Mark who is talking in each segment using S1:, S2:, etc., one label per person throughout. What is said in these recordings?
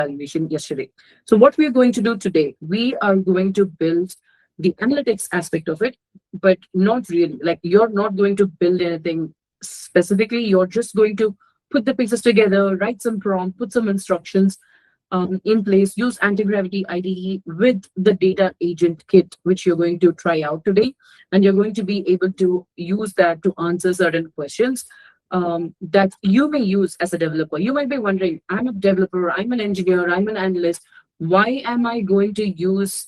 S1: evaluation yesterday. So what we're going to do today, we are going to build the analytics aspect of it, but not really. Like, you're not going to build anything specifically. You're just going to put the pieces together, write some prompt, put some instructions in place, use Antigravity IDE with the data agent kit, which you're going to try out today. And you're going to be able to use that to answer certain questions that you may use as a developer. You might be wondering, I'm a developer, I'm an engineer, I'm an analyst. Why am I going to use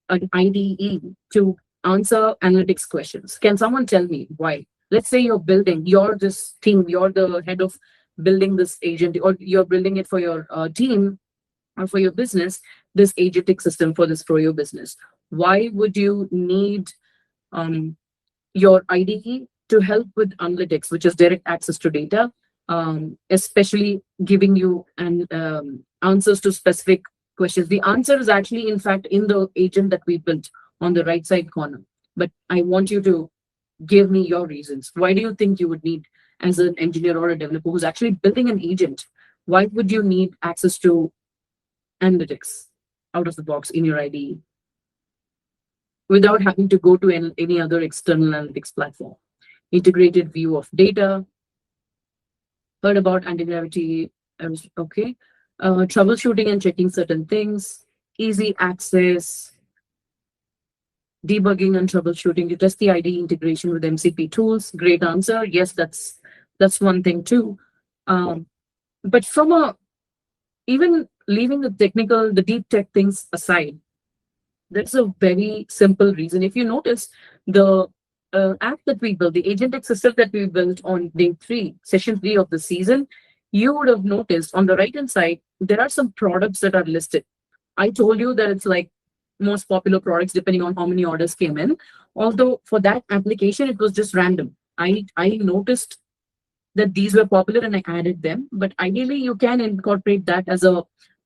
S1: an IDE to answer analytics questions? Can someone tell me why? Let's say you're this team, you're the head of building this agent, or you're building it for your team or for your business, this agentic system for your business. Why would you need your IDE to help with analytics, which is direct access to data, especially giving you answers to specific questions? The answer is actually, in fact, in the agent that we built on the right side corner. But I want you to give me your reasons. Why do you think you would need, as an engineer or a developer who's actually building an agent, why would you need access to analytics out of the box in your IDE without having to go to any other external analytics platform? Integrated view of data. Heard about Antigravity. Okay. Troubleshooting and checking certain things. Easy access. Debugging and troubleshooting. You test the IDE integration with MCP tools. Great answer. Yes, that's one thing too. But even leaving the technical, the deep tech things aside, there's a very simple reason. If you notice, the app that we built, the agentic system that we built on session 3 of the season, you would have noticed on the right-hand side, there are some products that are listed. I told you that it's like most popular products depending on how many orders came in. Although for that application, it was just random. I noticed that these were popular and I added them. But ideally, you can incorporate that as a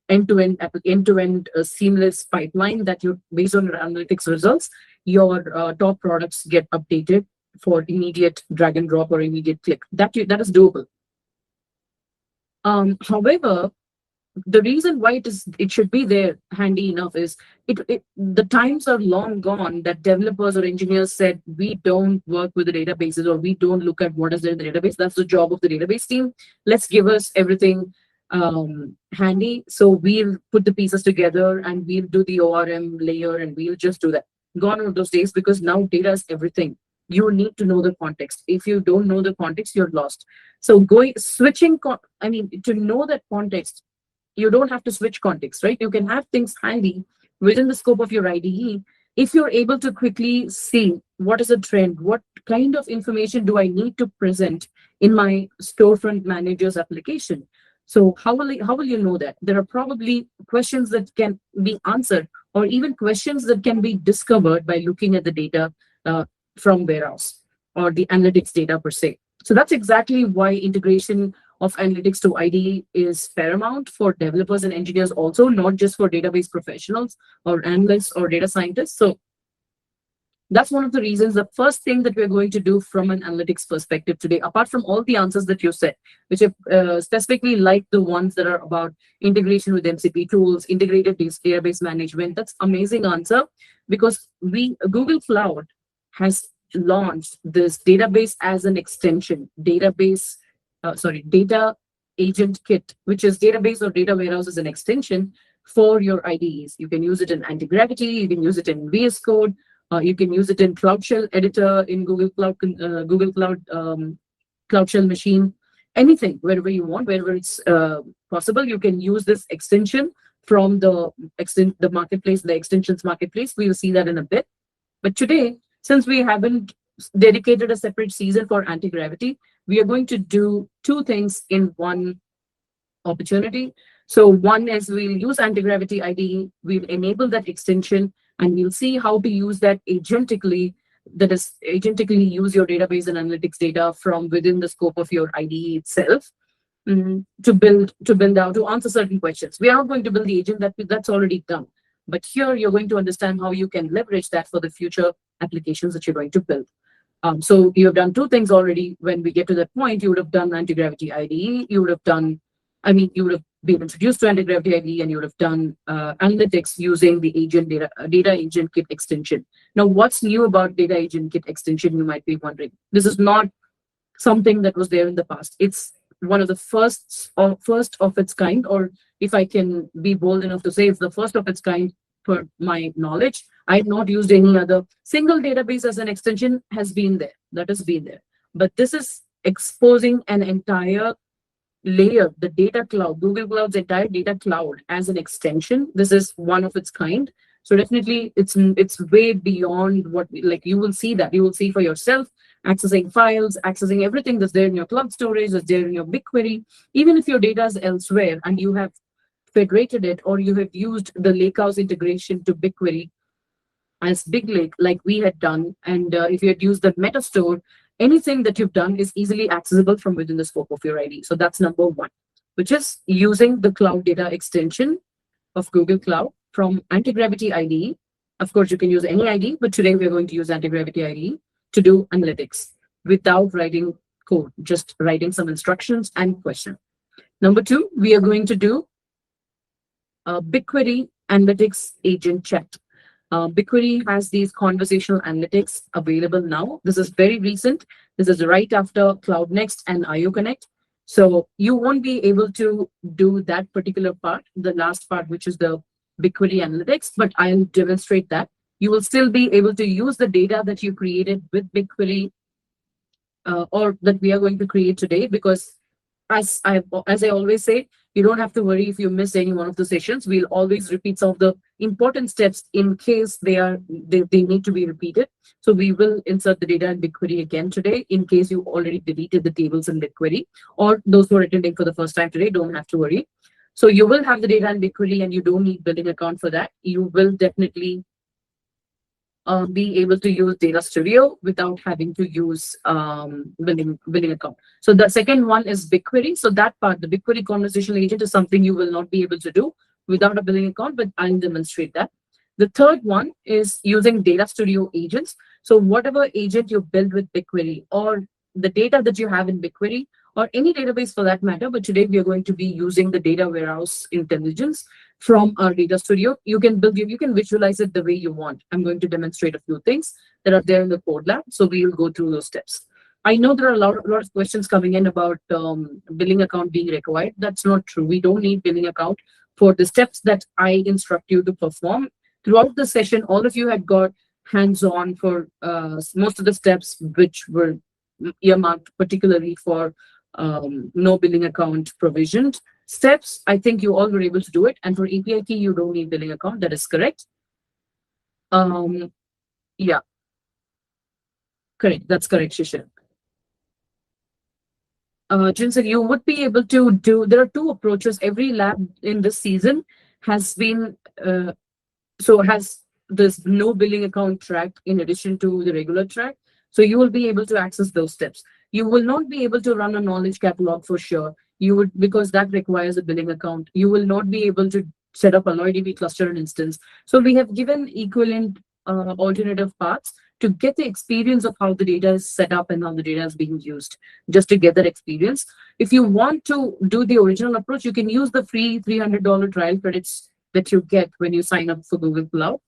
S1: end-to-end seamless pipeline that you, based on your analytics results, your top products get updated for immediate drag and drop or immediate click. That is doable. However, the reason why it should be there handy enough is the times are long gone that developers or engineers said, we don't work with the databases, or we don't look at what is there in the database. That's the job of the database team. Let's give us everything handy. So we'll put the pieces together and we'll do the ORM layer and we'll just do that. Gone are those days, because now data is everything. You need to know the context. If you don't know the context, you're lost. So to know that context, you don't have to switch context, right? You can have things handy within the scope of your IDE. If you're able to quickly see what is a trend, what kind of information do I need to present in my storefront manager's application? So how will you know that? There are probably questions that can be answered, or even questions that can be discovered by looking at the data from warehouse or the analytics data per se. So that's exactly why integration of analytics to IDE is paramount for developers and engineers also, not just for database professionals or analysts or data scientists. So that's one of the reasons. The first thing that we're going to do from an analytics perspective today, apart from all the answers that you said, which are specifically like the ones that are about integration with MCP tools, integrated database management, that's amazing answer, because Google Cloud has launched this database as an extension, data agent kit, which is database or data warehouse as an extension for your IDEs. You can use it in Antigravity, you can use it in VS Code, you can use it in Cloud Shell editor in Google Cloud Cloud Shell machine, anything, wherever you want, wherever it's possible, you can use this extension from the marketplace, the extensions marketplace. We will see that in a bit. But today, since we haven't dedicated a separate season for Antigravity, we are going to do two things in one opportunity. So one is we'll use Antigravity IDE, we'll enable that extension, and we'll see how to use that agentically, use your database and analytics data from within the scope of your IDE itself, to answer certain questions. We are not going to build the agent, that's already done. But here you're going to understand how you can leverage that for the future applications that you're going to build. So you have done two things already. When we get to that point, you would have done Antigravity IDE. You would have been introduced to Antigravity IDE and you would have done analytics using the agent data agent kit extension. Now, what's new about data agent kit extension? You might be wondering. This is not something that was there in the past. It's one of the first of its kind, or if I can be bold enough to say, it's the first of its kind per my knowledge. I've not used any other single database as an extension has been there. That has been there. But this is exposing an entire layer, the data cloud, Google Cloud's entire data cloud as an extension. This is one of its kind. So definitely it's way beyond what like you will see that. You will see for yourself accessing files, accessing everything that's there in your cloud storage, that's there in your BigQuery. Even if your data is elsewhere and you have federated it or you have used the Lakehouse integration to BigQuery as Big Lake, like we had done, and if you had used the meta store, anything that you've done is easily accessible from within the scope of your IDE. So that's number one, which is using the cloud data extension of Google Cloud from Antigravity IDE. Of course, you can use any IDE, but today we're going to use Antigravity IDE to do analytics without writing code, just writing some instructions and question. Number two, we are going to do BigQuery Analytics Agent Chat. BigQuery has these conversational analytics available now. This is very recent. This is right after Cloud Next and IO Connect. So you won't be able to do that particular part, the last part, which is the BigQuery Analytics, but I'll demonstrate that. You will still be able to use the data that you created with BigQuery or that we are going to create today, because as I always say, you don't have to worry if you miss any one of the sessions. We'll always repeat some of the important steps in case they need to be repeated. So we will insert the data in BigQuery again today in case you already deleted the tables in BigQuery, or those who are attending for the first time today don't have to worry. So you will have the data in BigQuery and you don't need billing account for that. You will definitely be able to use Data Studio without having to use billing account. So the second one is BigQuery. So that part, the BigQuery conversational agent, is something you will not be able to do without a billing account, but I'll demonstrate that. The third one is using Data Studio agents. So whatever agent you build with BigQuery or the data that you have in BigQuery or any database for that matter, but today we are going to be using the data warehouse intelligence from our Data Studio. You can visualize it the way you want. I'm going to demonstrate a few things that are there in the code lab. So we will go through those steps. I know there are a lot of questions coming in about billing account being required. That's not true. We don't need billing account for the steps that I instruct you to perform. Throughout the session, all of you had got hands-on for most of the steps which were earmarked particularly for no billing account provisioned steps. I think you all were able to do it. And for API key, you don't need billing account. That is correct. Yeah, correct. That's correct, Shishir. Jinsen, you would be able to do, there are two approaches. Every lab in this season has been, has this no billing account track in addition to the regular track. So you will be able to access those steps. You will not be able to run a knowledge catalog for sure. You would, because that requires a billing account. You will not be able to set up a AlloyDB cluster and instance. So we have given equivalent alternative paths to get the experience of how the data is set up and how the data is being used, just to get that experience. If you want to do the original approach, you can use the free $300 trial credits that you get when you sign up for Google Cloud.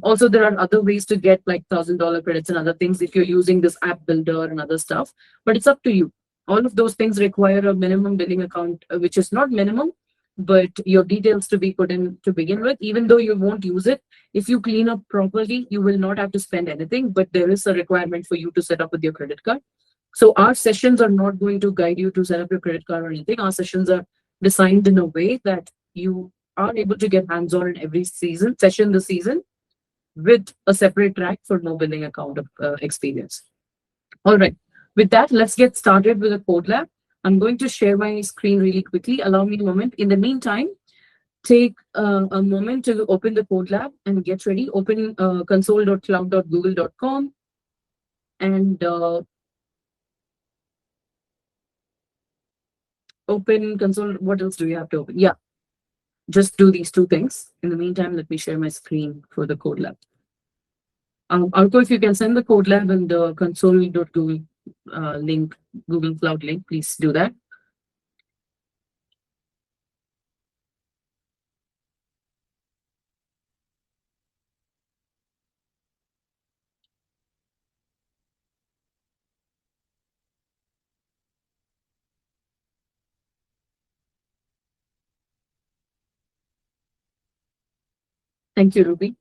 S1: Also, there are other ways to get like $1,000 credits and other things if you're using this app builder and other stuff, but it's up to you. All of those things require a minimum billing account, which is not minimum, but your details to be put in to begin with. Even though you won't use it, if you clean up properly, you will not have to spend anything, but there is a requirement for you to set up with your credit card. So our sessions are not going to guide you to set up your credit card or anything. Our sessions are designed in a way that you are able to get hands-on in every session this season with a separate track for no billing account of experience. All right, with that, let's get started with the code lab. I'm going to share my screen really quickly. Allow me a moment. In the meantime, take a moment to open the code lab and get ready. Open console.cloud.google.com and open console. What else do we have to open? Yeah, just do these two things. In the meantime, let me share my screen for the code lab. Arko, if you can send the code lab and the console.google link, Google Cloud link, please do that. Thank you, Ruby.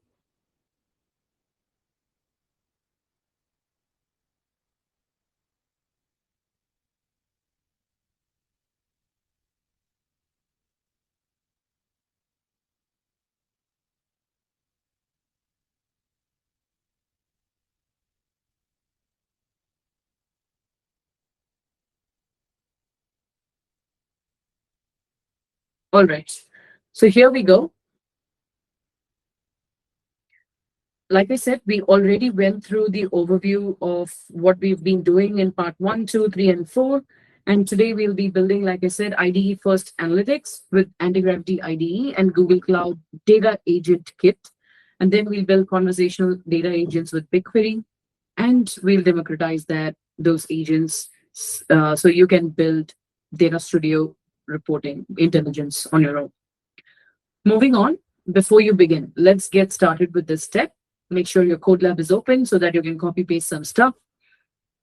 S1: All right. So here we go. Like I said, we already went through the overview of what we've been doing in part 1, 2, 3, and 4. And today we'll be building, like I said, IDE first analytics with Antigravity IDE and Google Cloud Data Agent Kit. And then we'll build conversational data agents with BigQuery. And we'll democratize those agents so you can build Data Studio reporting intelligence on your own. Moving on, before you begin, let's get started with this step. Make sure your code lab is open so that you can copy paste some stuff.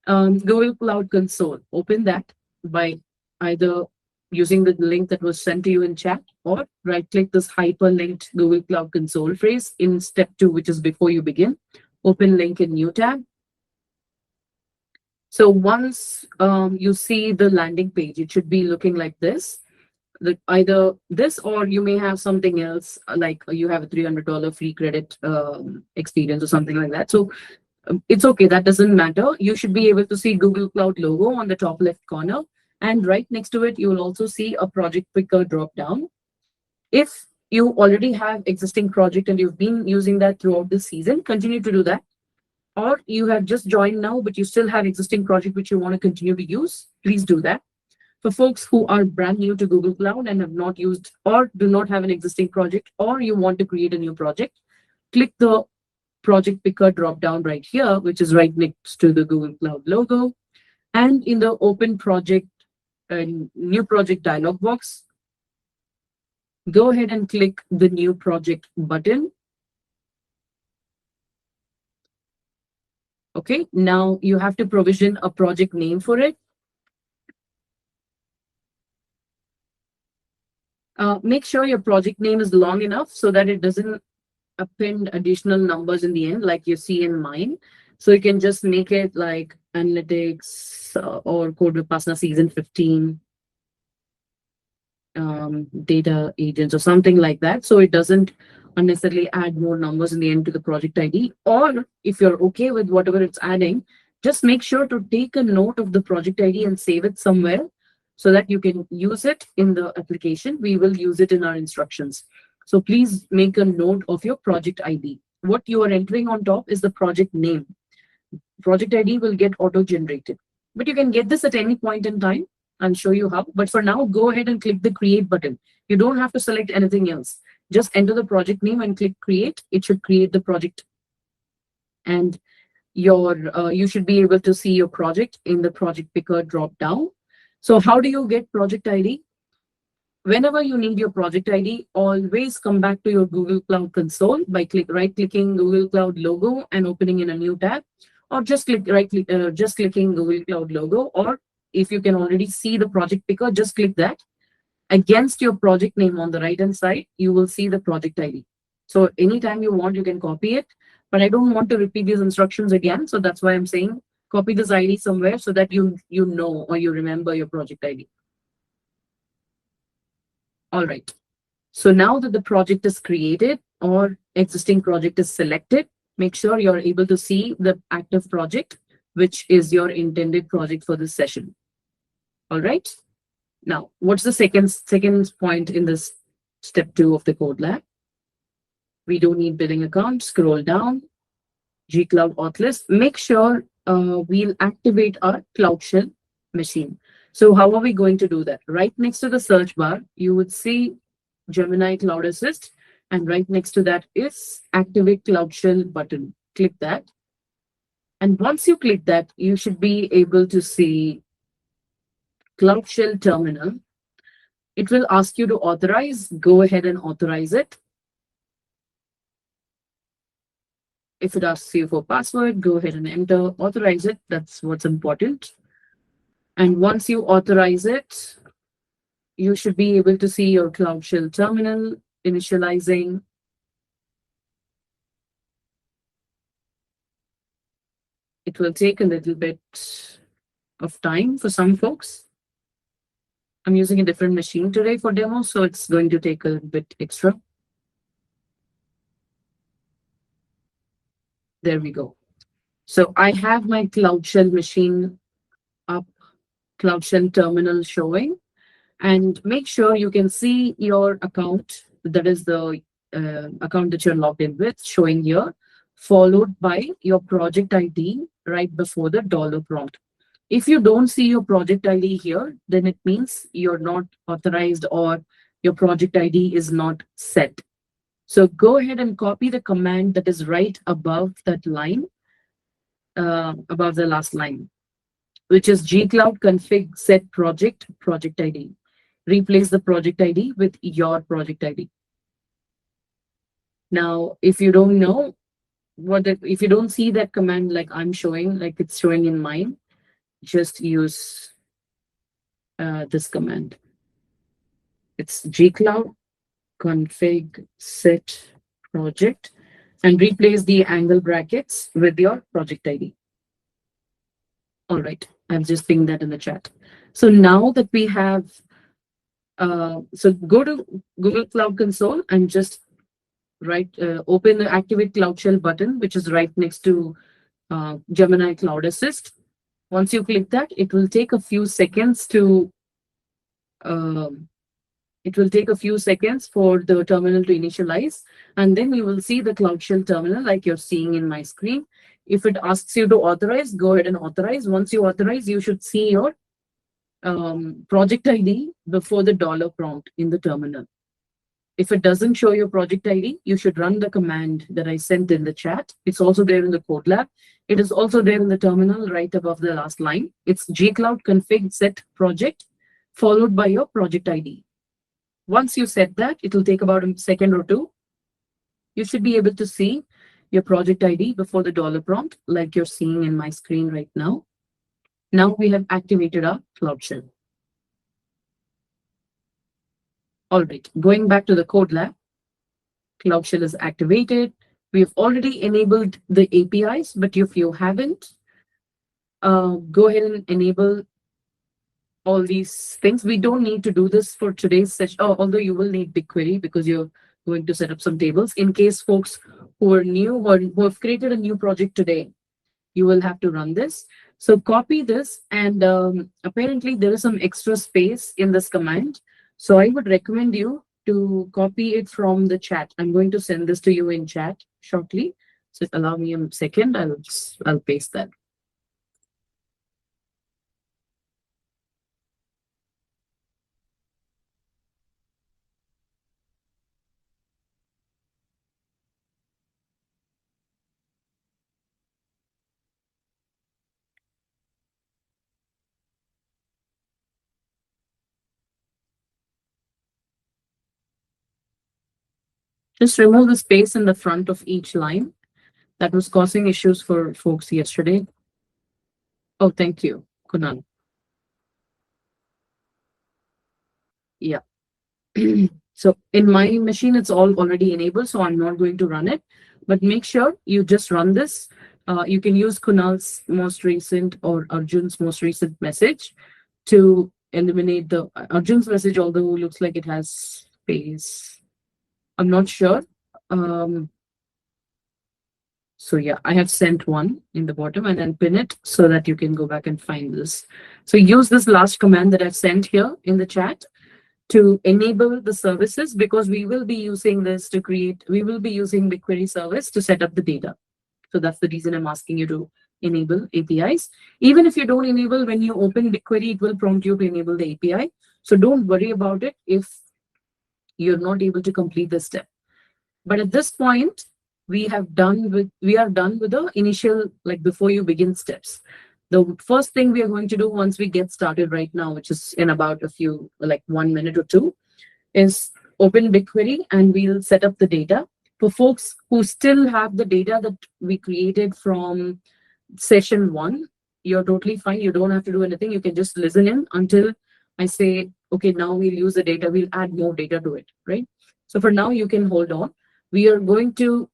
S1: Google Cloud Console, open that by either using the link that was sent to you in chat or right click this hyperlinked Google Cloud Console phrase in step 2, which is before you begin. Open link in new tab. So once you see the landing page, it should be looking like this. Either this or you may have something else, like you have a $300 free credit experience or something like that. So it's okay, that doesn't matter. You should be able to see Google Cloud logo on the top left corner, and right next to it you will also see a project picker drop down. If you already have existing project and you've been using that throughout the season, continue to do that. Or you have just joined now but you still have existing project which you want to continue to use, please do that. For folks who are brand new to Google Cloud and have not used or do not have an existing project, or you want to create a new project, click the project picker drop down right here, which is right next to the Google Cloud logo. And in the open project and new project dialog box, go ahead and click the new project button. Okay, now you have to provision a project name for it. Make sure your project name is long enough so that it doesn't append additional numbers in the end, like you see in mine. So you can just make it like analytics or Code Vipassana season 15, data agents or something like that. So it doesn't unnecessarily add more numbers in the end to the project ID. Or if you're okay with whatever it's adding, just make sure to take a note of the project ID and save it somewhere so that you can use it in the application. We will use it in our instructions. So please make a note of your project ID. What you are entering on top is the project name. Project ID will get auto-generated, but you can get this at any point in time. I'll show you how. But for now, go ahead and click the create button. You don't have to select anything else. Just enter the project name and click create. It should create the project. And you should be able to see your project in the project picker drop down. So how do you get project ID? Whenever you need your project ID, always come back to your Google Cloud Console by right-clicking Google Cloud logo and opening in a new tab, or just clicking Google Cloud logo, or if you can already see the project picker, just click that. Against your project name on the right-hand side, you will see the project ID. So anytime you want, you can copy it, but I don't want to repeat these instructions again, so that's why I'm saying copy this ID somewhere so that you know or you remember your project ID. All right. So now that the project is created or existing project is selected, make sure you're able to see the active project, which is your intended project for this session. All right. Now, what's the second point in this step 2 of the code lab? We don't need billing account. Scroll down, G-Cloud auth list. Make sure we'll activate our Cloud Shell machine. So how are we going to do that? Right next to the search bar, you would see Gemini Cloud Assist, and right next to that is Activate Cloud Shell button. Click that. And once you click that, you should be able to see Cloud Shell terminal. It will ask you to authorize. Go ahead and authorize it. If it asks you for password, go ahead and enter, authorize it. That's what's important. And once you authorize it, you should be able to see your Cloud Shell terminal initializing. It will take a little bit of time for some folks. I'm using a different machine today for demo, so it's going to take a little bit extra. There we go. So I have my Cloud Shell machine up, Cloud Shell terminal showing, and make sure you can see your account. That is the account that you're logged in with, showing here, followed by your project ID right before the dollar prompt. If you don't see your project ID here, then it means you're not authorized or your project ID is not set. So go ahead and copy the command that is right above that line, above the last line, which is gcloud config set project ID. Replace the project ID with your project ID. Now, if you don't know if you don't see that command like I'm showing, like it's showing in mine, just use this command. It's gcloud config set project and replace the angle brackets with your project ID. All right, I've just pinged that in the chat. So now that we have, so go to Google Cloud Console and just open the Activate Cloud Shell button, which is right next to Gemini Cloud Assist. Once you click that, it will take a few seconds to for the terminal to initialize, and then you will see the Cloud Shell terminal like you're seeing in my screen. If it asks you to authorize, go ahead and authorize. Once you authorize, you should see your project ID before the dollar prompt in the terminal. If it doesn't show your project ID, you should run the command that I sent in the chat. It's also there in the code lab. It is also there in the terminal right above the last line. It's gcloud config set project followed by your project ID. Once you set that, it will take about a second or two. You should be able to see your project ID before the dollar prompt like you're seeing in my screen right now. Now we have activated our Cloud Shell. All right, going back to the code lab, Cloud Shell is activated. We've already enabled the APIs, but if you haven't, go ahead and enable all these things. We don't need to do this for today's session, although you will need BigQuery because you're going to set up some tables. In case folks who are new or who have created a new project today, you will have to run this. So copy this, and apparently there is some extra space in this command. So I would recommend you to copy it from the chat. I'm going to send this to you in chat shortly. So allow me a second. I'll paste that. Just remove the space in the front of each line. That was causing issues for folks yesterday. Oh, thank you, Kunal. Yeah. So in my machine, it's all already enabled, so I'm not going to run it. But make sure you just run this. You can use Kunal's most recent or Arjun's most recent message to eliminate the Arjun's message, although looks like it has space. I'm not sure. So yeah, I have sent one in the bottom and then pin it so that you can go back and find this. So use this last command that I've sent here in the chat to enable the services, because we will be using this to we will be using BigQuery service to set up the data. So that's the reason I'm asking you to enable APIs. Even if you don't enable, when you open BigQuery, it will prompt you to enable the API. So don't worry about it if you're not able to complete this step. But at this point, we are done with the initial, like before you begin steps. The first thing we are going to do once we get started right now, which is in about a few, like 1 minute or two, is open BigQuery and we'll set up the data. For folks who still have the data that we created from session 1, you're totally fine. You don't have to do anything. You can just listen in until I say, okay, now we'll use the data. We'll add more data to it, right? So for now, you can hold on. We are going to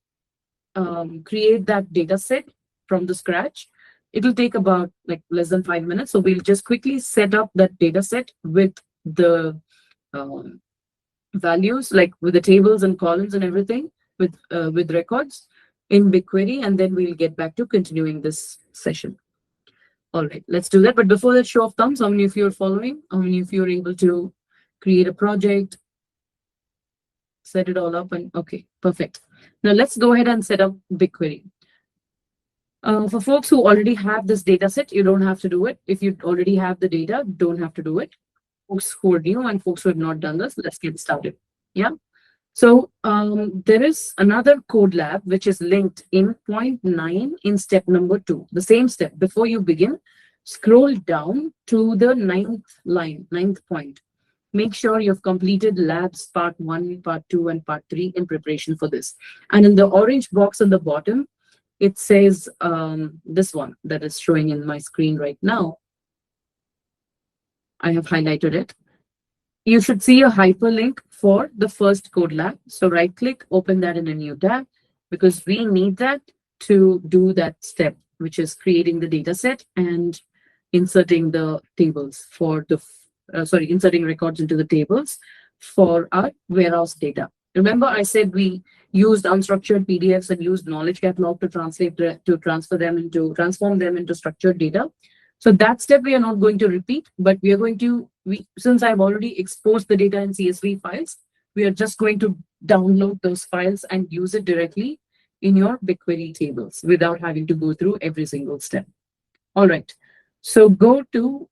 S1: create that data set from the scratch. It will take about like less than 5 minutes. So we'll just quickly set up that data set with the um, values, like with the tables and columns and everything, with records in BigQuery, and then we'll get back to continuing this session. All right, let's do that. But before that, show of thumbs, how many of you are following? How many of you are able to create a project, set it all up, and okay, perfect. Now let's go ahead and set up BigQuery. For folks who already have this data set, you don't have to do it. If you already have the data, don't have to do it. Folks who are new and folks who have not done this, let's get started. Yeah. So there is another code lab which is linked in point 9 in step number 2. The same step. Before you begin, scroll down to the ninth point. Make sure you've completed labs part 1, part 2, and part 3 in preparation for this. And in the orange box on the bottom, it says this one that is showing in my screen right now. I have highlighted it. You should see a hyperlink for the first code lab. So right click, open that in a new tab, because we need that to do that step, which is creating the data set and inserting the tables for the, inserting records into the tables for our warehouse data. Remember, I said we used unstructured PDFs and used knowledge catalog to transform them into structured data. So that step we are not going to repeat, but we are going to, since I've already exposed the data in CSV files, we are just going to download those files and use it directly in your BigQuery tables without having to go through every single step. All right, so go to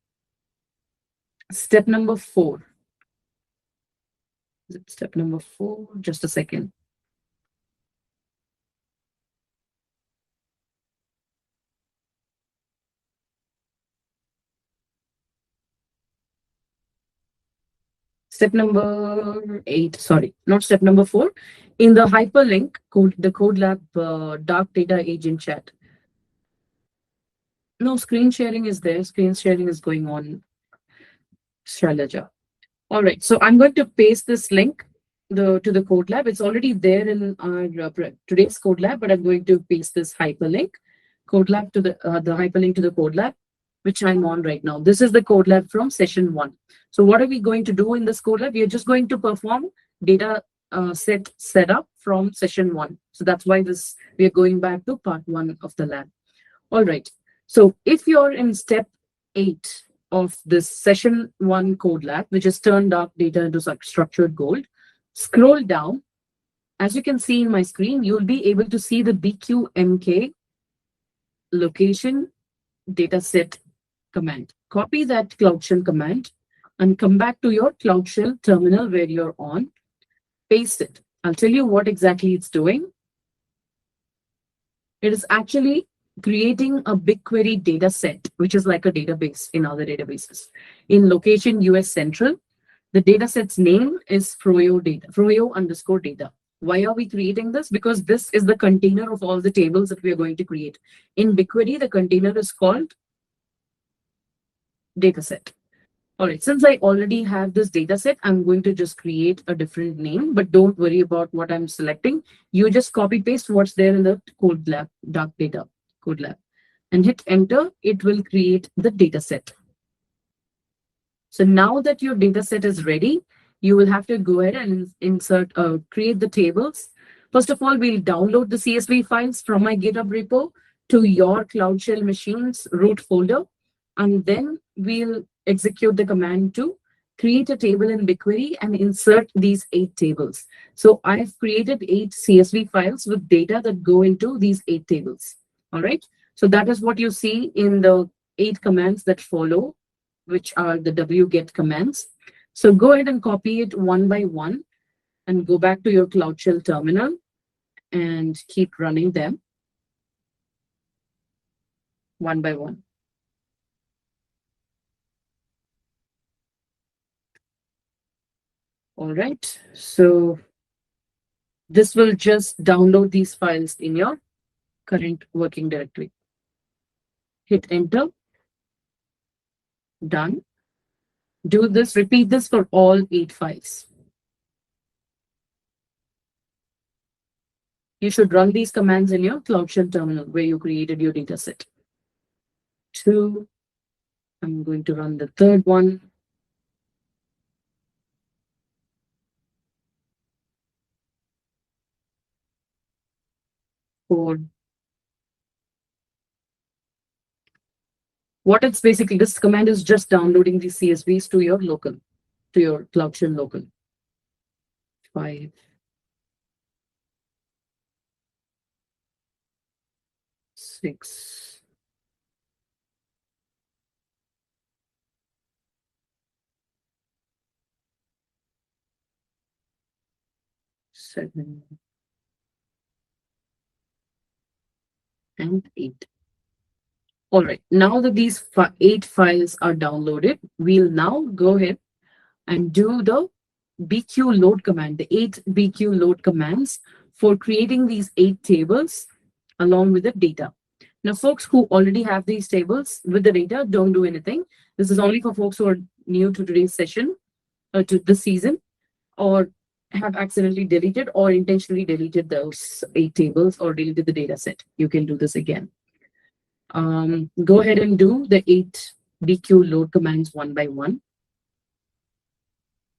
S1: step number 4. Is it step number 4? Just a second. Step number 8, sorry, not step number 4. In the hyperlink, the code lab dark data agent chat. No, screen sharing is there. Screen sharing is going on, Shailaja. All right, so I'm going to paste this link to the code lab. It's already there in our today's code lab, but I'm going to paste this hyperlink code lab to the hyperlink to the code lab, which I'm on right now. This is the code lab from session 1. So what are we going to do in this code lab? We are just going to perform data set setup from session 1. So that's why we are going back to part 1 of the lab. All right. So if you're in step 8 of this session 1 code lab, which is turn dark data into structured gold, scroll down. As you can see in my screen, you'll be able to see the BQMK location dataset command. Copy that Cloud Shell command and come back to your Cloud Shell terminal where you're on. Paste it. I'll tell you what exactly it's doing. It is actually creating a BigQuery data set, which is like a database in other databases. In location US Central, the data set's name is Froyo underscore data. Why are we creating this? Because this is the container of all the tables that we are going to create. In BigQuery, the container is called dataset. All right, since I already have this data set, I'm going to just create a different name, but don't worry about what I'm selecting. You just copy paste what's there in the code lab, dark data code lab, and hit enter. It will create the data set. So now that your data set is ready, you will have to go ahead and create the tables. First of all, we'll download the CSV files from my GitHub repo to your Cloud Shell machine's root folder, and then we'll execute the command to create a table in BigQuery and insert these 8 tables. So I've created 8 CSV files with data that go into these 8 tables. All right. So that is what you see in the 8 commands that follow, which are the wget commands. So go ahead and copy it one by one and go back to your Cloud Shell terminal and keep running them one by one. All right, so this will just download these files in your current working directory. Hit enter. Done. Do this, repeat this for all 8 files. You should run these commands in your Cloud Shell terminal where you created your data set. 2. I'm going to run the third one. 4. What it's basically, this command is just downloading these CSVs to your local, to your Cloud Shell local. 5. 6. 7. And 8. All right, now that these 8 files are downloaded, we'll now go ahead and do the BQ load command, the 8 BQ load commands for creating these 8 tables along with the data. Now, folks who already have these tables with the data, don't do anything. This is only for folks who are new to today's session, to this season, or have accidentally deleted or intentionally deleted those 8 tables or deleted the data set. You can do this again. Go ahead and do the 8 BQ load commands one by one.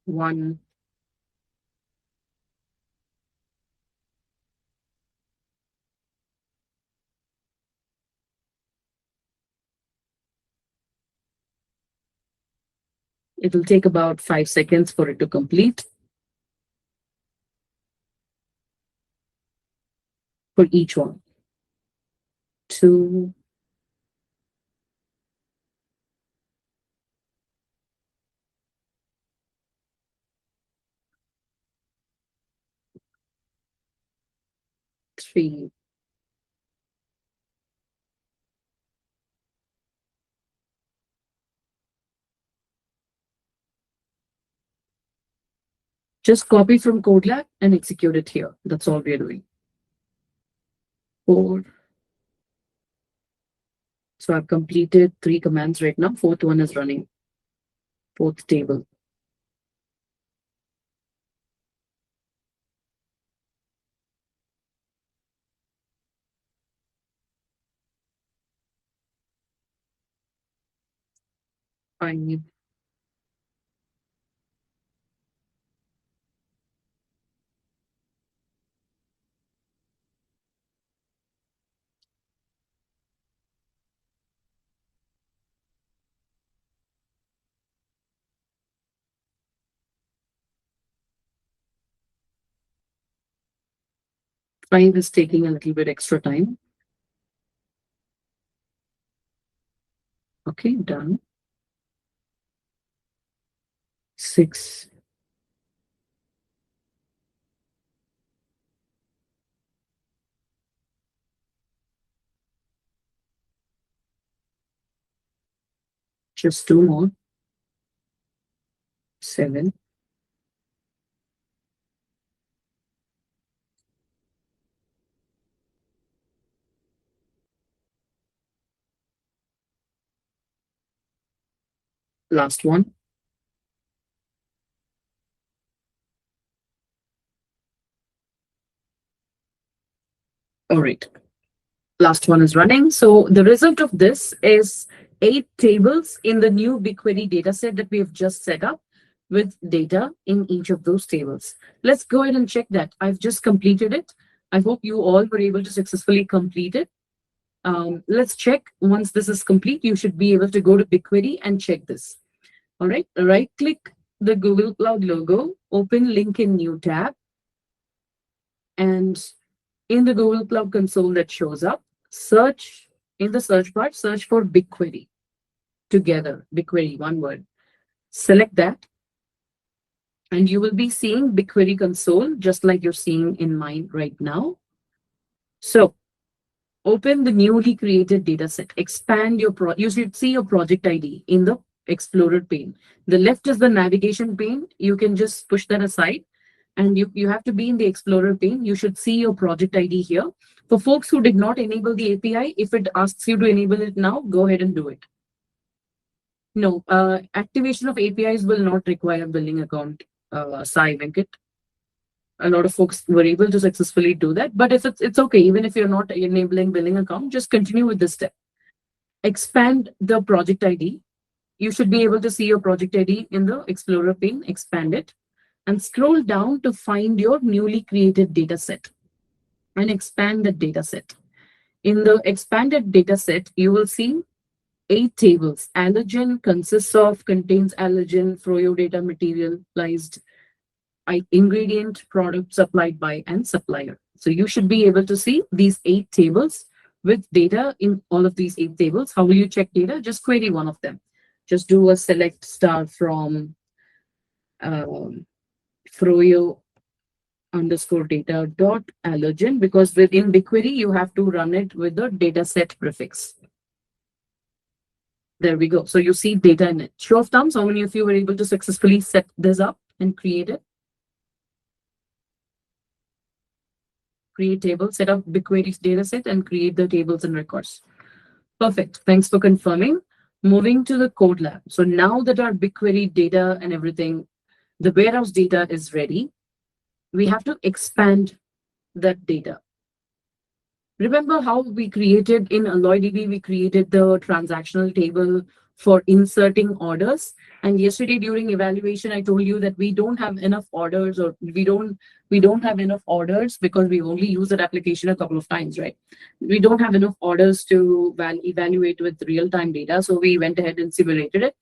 S1: 1, 'It will take about 5 seconds for it to complete for each one. 2, 3, 'Just copy from CodeLab and execute it here. That's all we are doing. 4. So I've completed 3 commands right now. 4th one is running. 4th table. 5. 5 is taking a little bit extra time. Okay, done. 6. 2 more. 7. Last one. All right. Last one is running. So the result of this is 8 tables in the new BigQuery dataset that we have just set up with data in each of those tables. Let's go ahead and check that. I've just completed it. I hope you all were able to successfully complete it. Let's check. Once this is complete, you should be able to go to BigQuery and check this. All right, right-click the Google Cloud logo, open link in new tab, and in the Google Cloud console that shows up, search in the search bar, search for BigQuery together, BigQuery, one word. Select that, and you will be seeing BigQuery console just like you're seeing in mine right now. So open the newly created dataset. Expand your you should see your project ID in the Explorer pane. The left is the navigation pane. You can just push that aside, and you have to be in the Explorer pane. You should see your project ID here. For folks who did not enable the API, if it asks you to enable it now, go ahead and do it. No, activation of APIs will not require billing account, Sai Venkat. A lot of folks were able to successfully do that, but if it's okay, even if you're not enabling billing account, just continue with this step. Expand the project ID. You should be able to see your project ID in the Explorer pane. Expand it and scroll down to find your newly created data set and expand the data set. In the expanded data set, you will see 8 tables. Allergen contains allergen, froyo data, materialized ingredient, product supplied by, and supplier. So you should be able to see these 8 tables with data in all of these 8 tables. How will you check data? Just query one of them. Just do a select star from um, froyo underscore data dot allergen, because within BigQuery, you have to run it with the data set prefix. There we go. So you see data in it. Show of thumbs, how many of you were able to successfully set this up and create it? Create table, set up BigQuery's data set and create the tables and records. Perfect. Thanks for confirming. Moving to the code lab. So now that our BigQuery data and everything, the warehouse data is ready, we have to expand that data. Remember how we created in AlloyDB, we created the transactional table for inserting orders. And yesterday during evaluation, I told you that we don't have enough orders, or we don't have enough orders because we only use that application a couple of times, right? We don't have enough orders to evaluate with real-time data. So we went ahead and simulated it.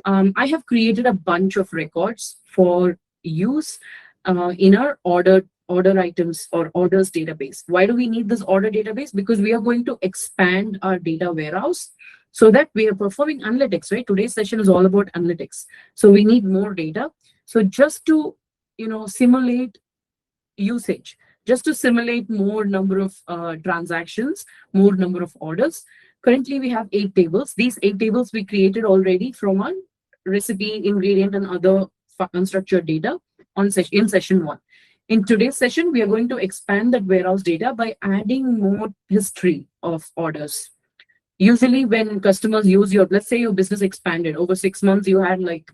S1: I have created a bunch of records for use in our order items or orders database. Why do we need this order database? Because we are going to expand our data warehouse so that we are performing analytics, right? Today's session is all about analytics. So we need more data. So just to, simulate usage, just to simulate more number of transactions, more number of orders. Currently, we have 8 tables. These 8 tables we created already from our recipe, ingredient, and other unstructured data in session 1. In today's session, we are going to expand that warehouse data by adding more history of orders. Usually when customers use let's say your business expanded over 6 months, you had like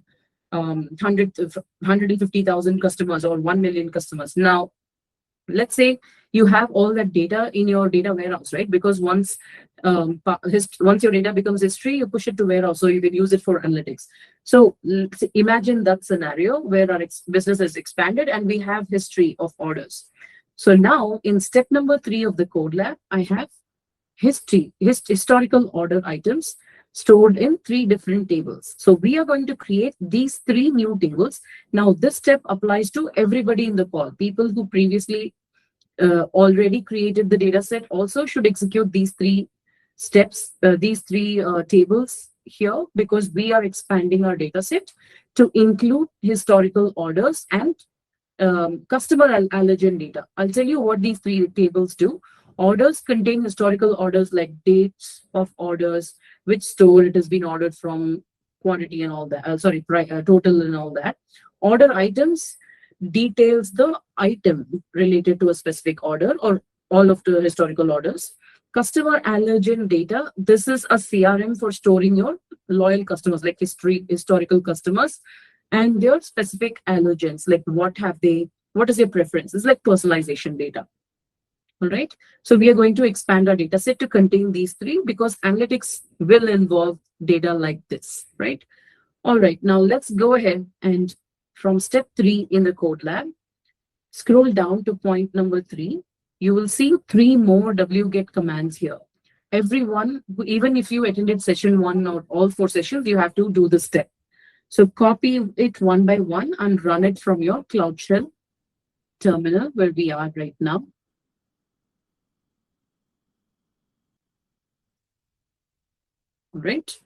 S1: 150,000 customers or 1 million customers. Now, let's say you have all that data in your data warehouse, right? Because once your data becomes history, you push it to warehouse so you can use it for analytics. So imagine that scenario where our business is expanded and we have history of orders. So now in step number 3 of the code lab, I have historical order items stored in 3 different tables. So we are going to create these 3 new tables. Now this step applies to everybody in the call. People who previously already created the data set also should execute these 3 steps, these 3 tables here, because we are expanding our data set to include historical orders and customer allergen data. I'll tell you what these 3 tables do. Orders contain historical orders like dates of orders, which store it has been ordered from, quantity and all that. Total and all that. Order items details the item related to a specific order or all of the historical orders. Customer allergen data. This is a CRM for storing your loyal customers, like historical customers, and their specific allergens, like what is their preference? It's like personalization data. All right. So we are going to expand our data set to contain these 3 because analytics will involve data like this, right? All right. Now let's go ahead and from step 3 in the code lab, scroll down to point number 3. You will see 3 more wget commands here. Everyone, even if you attended session 1 or all 4 sessions, you have to do this step. So copy it one by one and run it from your Cloud Shell terminal where we are right now. All right.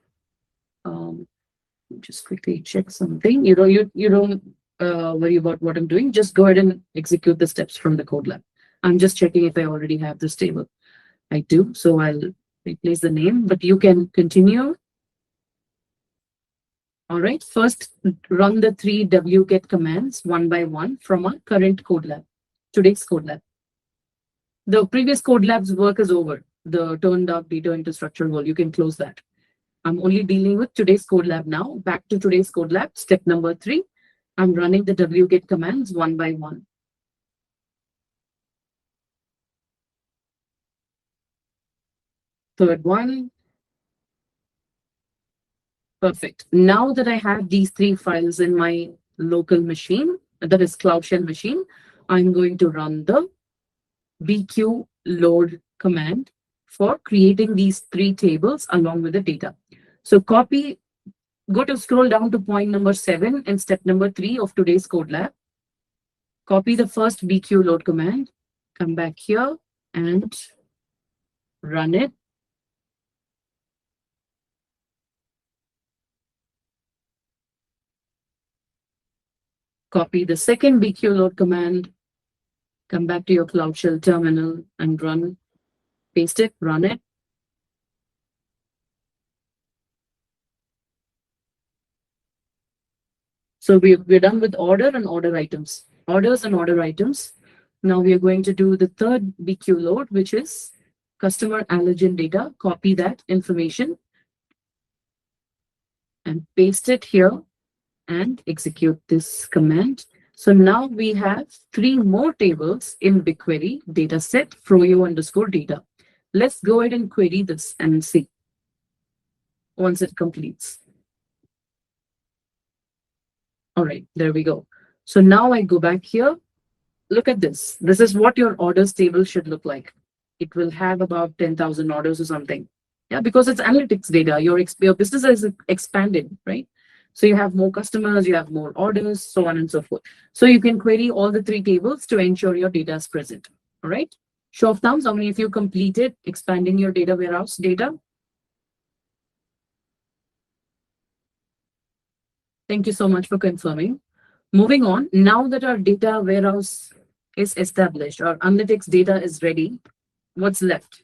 S1: Just quickly check something. You don't worry about what I'm doing. Just go ahead and execute the steps from the code lab. I'm just checking if I already have this table. I do, so I'll replace the name, but you can continue. All right, first run the 3 wget commands one by one from our current code lab, today's code lab. The previous code lab's work is over. The turn dark data into structure role, you can close that. I'm only dealing with today's code lab now. Back to today's code lab, step number 3. I'm running the wget commands one by one. Third one, Perfect. Now that I have these three files in my local machine, that is Cloud Shell machine, I'm going to run the BQ load command for creating these three tables along with the data. So go to scroll down to point number 7 and step number 3 of today's code lab. Copy the first BQ load command, come back here and run it. Copy the second BQ load command, come back to your Cloud Shell terminal and run, paste it, run it. So we're done with order and order items, orders and order items. Now we are going to do the third BQ load, which is customer allergen data. Copy that information and paste it here and execute this command. So now we have three more tables in BigQuery dataset froyo_data. Let's go ahead and query this and see once it completes. All right, there we go. So now I go back here. Look at this. This is what your orders table should look like. It will have about 10,000 orders or something. Yeah, because it's analytics data. Your business is expanded, right? So you have more customers, you have more orders, so on and so forth. So you can query all the three tables to ensure your data is present. All right. Show of thumbs, how many of you completed expanding your data warehouse data? Thank you so much for confirming. Moving on, now that our data warehouse is established, our analytics data is ready, what's left?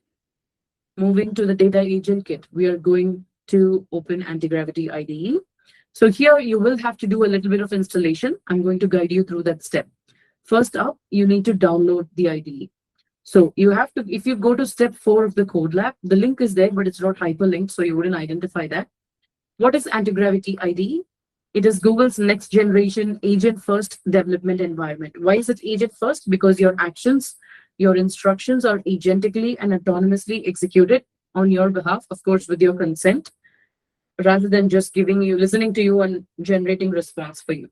S1: Moving to the data agent kit, we are going to open Antigravity IDE. So here you will have to do a little bit of installation. I'm going to guide you through that step. First up, you need to download the IDE. So you have to, if you go to step 4 of the code lab, the link is there, but it's not hyperlinked, so you wouldn't identify that. What is Antigravity IDE? It is Google's next generation agent first development environment. Why is it agent first? Because your actions, your instructions are agentically and autonomously executed on your behalf, of course, with your consent, rather than just listening to you and generating response for you.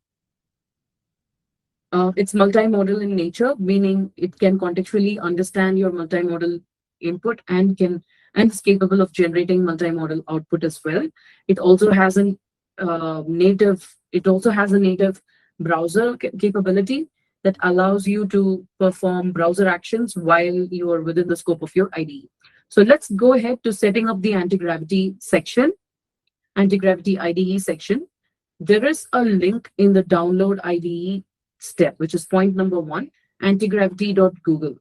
S1: It's multimodal in nature, meaning it can contextually understand your multimodal input and is capable of generating multimodal output as well. It also has a native browser capability that allows you to perform browser actions while you are within the scope of your IDE. So let's go ahead to setting up the Antigravity section, Antigravity IDE section. There is a link in the download IDE step, which is point number 1, antigravity.google.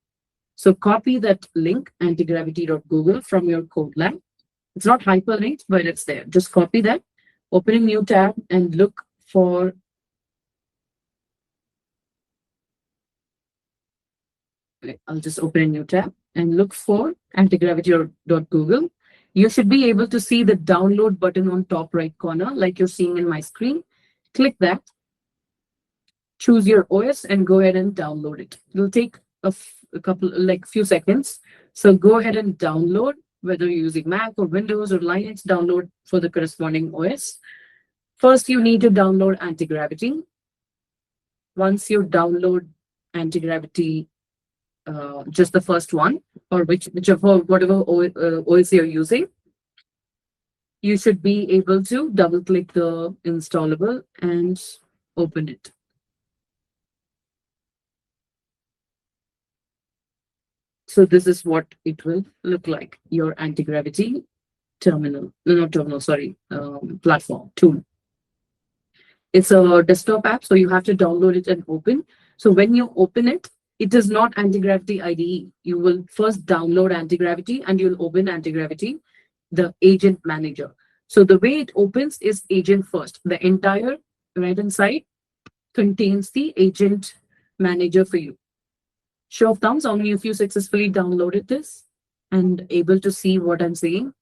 S1: So copy that link, antigravity.google, from your code lab. It's not hyperlinked, but it's there. Just copy that, open a new tab, and look for I'll just open a new tab and look for antigravity.google. You should be able to see the download button on top right corner, like you're seeing in my screen. Click that. Choose your OS and go ahead and download it. It'll take a few seconds. So go ahead and download, whether you're using Mac or Windows or Linux, download for the corresponding OS. First, you need to download Antigravity. Once you download Antigravity, just the first one, or whatever OS you're using, you should be able to double click the installable and open it. So this is what it will look like, your Antigravity terminal, not terminal, sorry, platform tool. It's a desktop app, so you have to download it and open. So when you open it, it is not Antigravity IDE. You will first download Antigravity and you'll open Antigravity, the agent manager. So the way it opens is agent first. The entire right-hand side contains the agent manager for you. Show of thumbs, how many of you successfully downloaded this and able to see what I'm saying?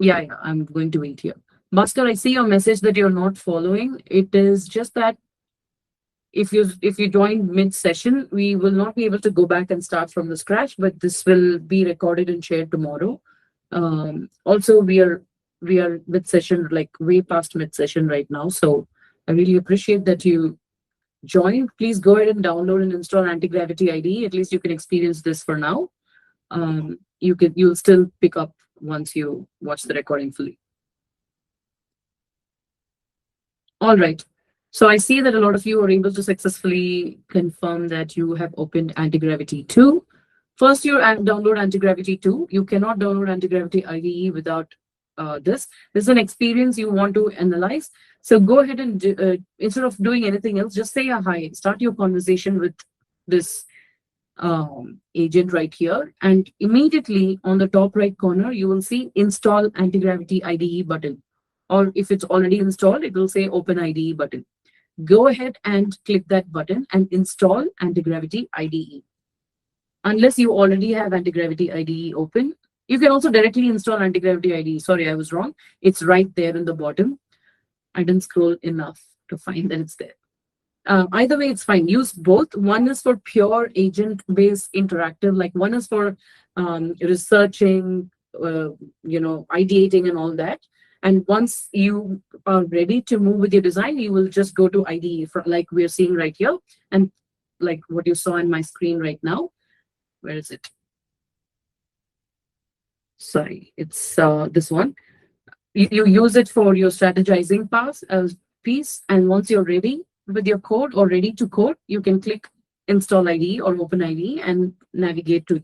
S1: Yeah, I'm going to wait here. Bhaskar, I see your message that you're not following. It is just that if you join mid-session, we will not be able to go back and start from the scratch, but this will be recorded and shared tomorrow. Also, we are we are mid session, like way past mid session right now. So I really appreciate that you joined. Please go ahead and download and install Antigravity IDE. At least you can experience this for now. You'll still pick up once you watch the recording fully. All right. So I see that a lot of you are able to successfully confirm that you have opened Antigravity 2. First, you download Antigravity 2. You cannot download Antigravity IDE without this. This is an experience you want to analyze. So go ahead and instead of doing anything else, just say a hi. Start your conversation with this agent right here. And immediately on the top right corner, you will see Install Antigravity IDE button. Or if it's already installed, it will say Open IDE button. Go ahead and click that button and install Antigravity IDE. Unless you already have Antigravity IDE open, you can also directly install Antigravity IDE. Sorry, I was wrong. It's right there in the bottom. I didn't scroll enough to find that it's there. Either way, it's fine. Use both. One is for pure agent-based interactive, like one is for researching, ideating and all that. And once you are ready to move with your design, you will just go to IDE, like we're seeing right here, and like what you saw in my screen right now. Where is it? Sorry, it's this one. You use it for your strategizing piece, and once you're ready with your code or ready to code, you can click Install IDE or Open IDE and navigate to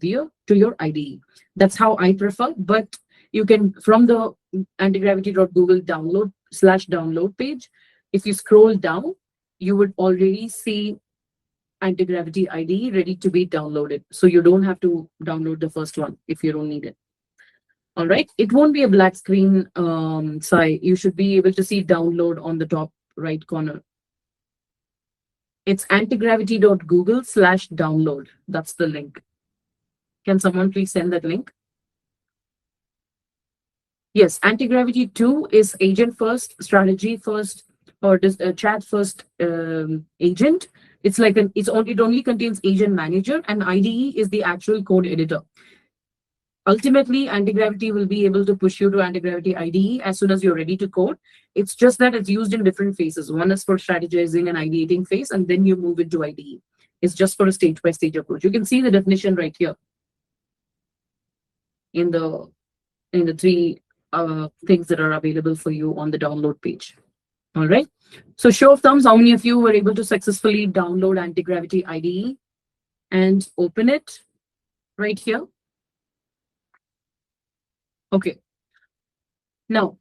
S1: your IDE. That's how I prefer, but you can, from the antigravity.google download page, if you scroll down, you would already see Antigravity IDE ready to be downloaded. So you don't have to download the first one if you don't need it. All right. It won't be a black screen, Sai. You should be able to see download on the top right corner. It's antigravity.google/download. That's the link. Can someone please send that link? Yes, Antigravity 2 is agent first, strategy first, or chat first agent. It's like it only contains agent manager, and IDE is the actual code editor. Ultimately, Antigravity will be able to push you to Antigravity IDE as soon as you're ready to code. It's just that it's used in different phases. One is for strategizing and ideating phase, and then you move into IDE. It's just for a stage-by-stage approach. You can see the definition right here in the three things that are available for you on the download page. All right. So show of thumbs, how many of you were able to successfully download Antigravity IDE and open it right here? Okay. Now,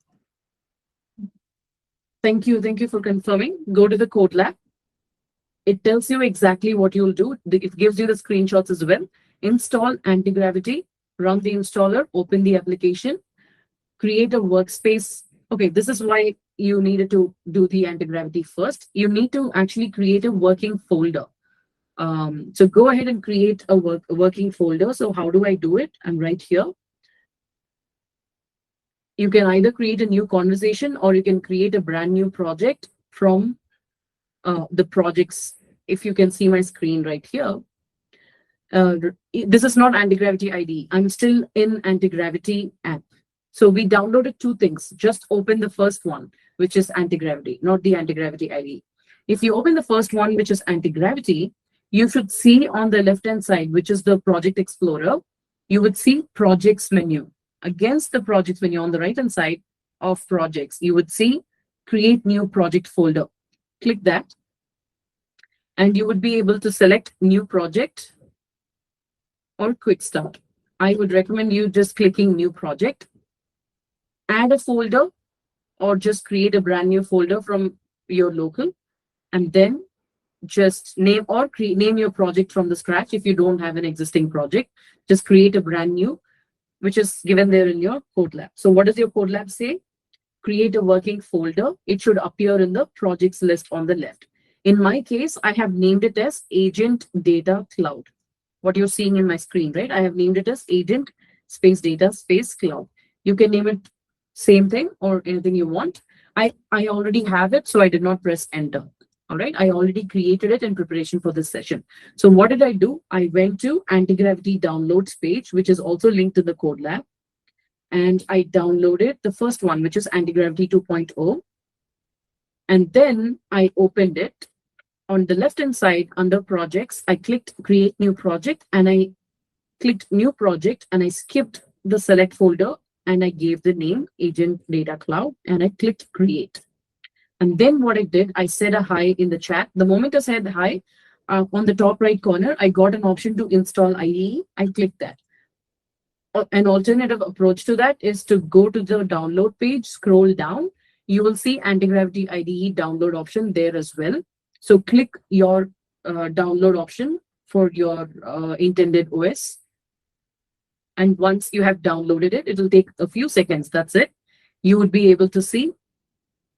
S1: thank you for confirming. Go to the code lab. It tells you exactly what you'll do. It gives you the screenshots as well. Install Antigravity, run the installer, open the application, create a workspace. Okay, this is why you needed to do the Antigravity first. You need to actually create a working folder. So go ahead and create a working folder. So how do I do it? I'm right here. You can either create a new conversation or you can create a brand new project from the projects. If you can see my screen right here, this is not Antigravity IDE. I'm still in Antigravity app. So we downloaded two things. Just open the first one, which is Antigravity, not the Antigravity IDE. If you open the first one, which is Antigravity, you should see on the left-hand side, which is the Project Explorer, you would see Projects menu. Against the Projects menu on the right-hand side of Projects, you would see Create New Project Folder. Click that, and you would be able to select New Project or Quick Start. I would recommend you just clicking New Project. Add a folder or just create a brand new folder from your local, and then just name your project from the scratch. If you don't have an existing project, just create a brand new, which is given there in your code lab. So what does your code lab say? Create a working folder. It should appear in the projects list on the left. In my case, I have named it as Agent Data Cloud. What you're seeing in my screen, right? I have named it as Agent Space Data Space Cloud. You can name it same thing or anything you want. I already have it, so I did not press enter. All right, I already created it in preparation for this session. So what did I do? I went to Antigravity downloads page, which is also linked to the code lab. and I downloaded the first one, which is Antigravity 2.0. And then I opened it. On the left-hand side under projects, I clicked create new project, and I clicked new project, and I skipped the select folder, and I gave the name Agent Data Cloud, and I clicked create. And then what I did, I said a hi in the chat. The moment I said hi, on the top right corner, I got an option to install IDE. I clicked that. An alternative approach to that is to go to the download page, scroll down. You will see Antigravity IDE download option there as well. So click your download option for your intended OS. And once you have downloaded it, it will take a few seconds. That's it. You would be able to see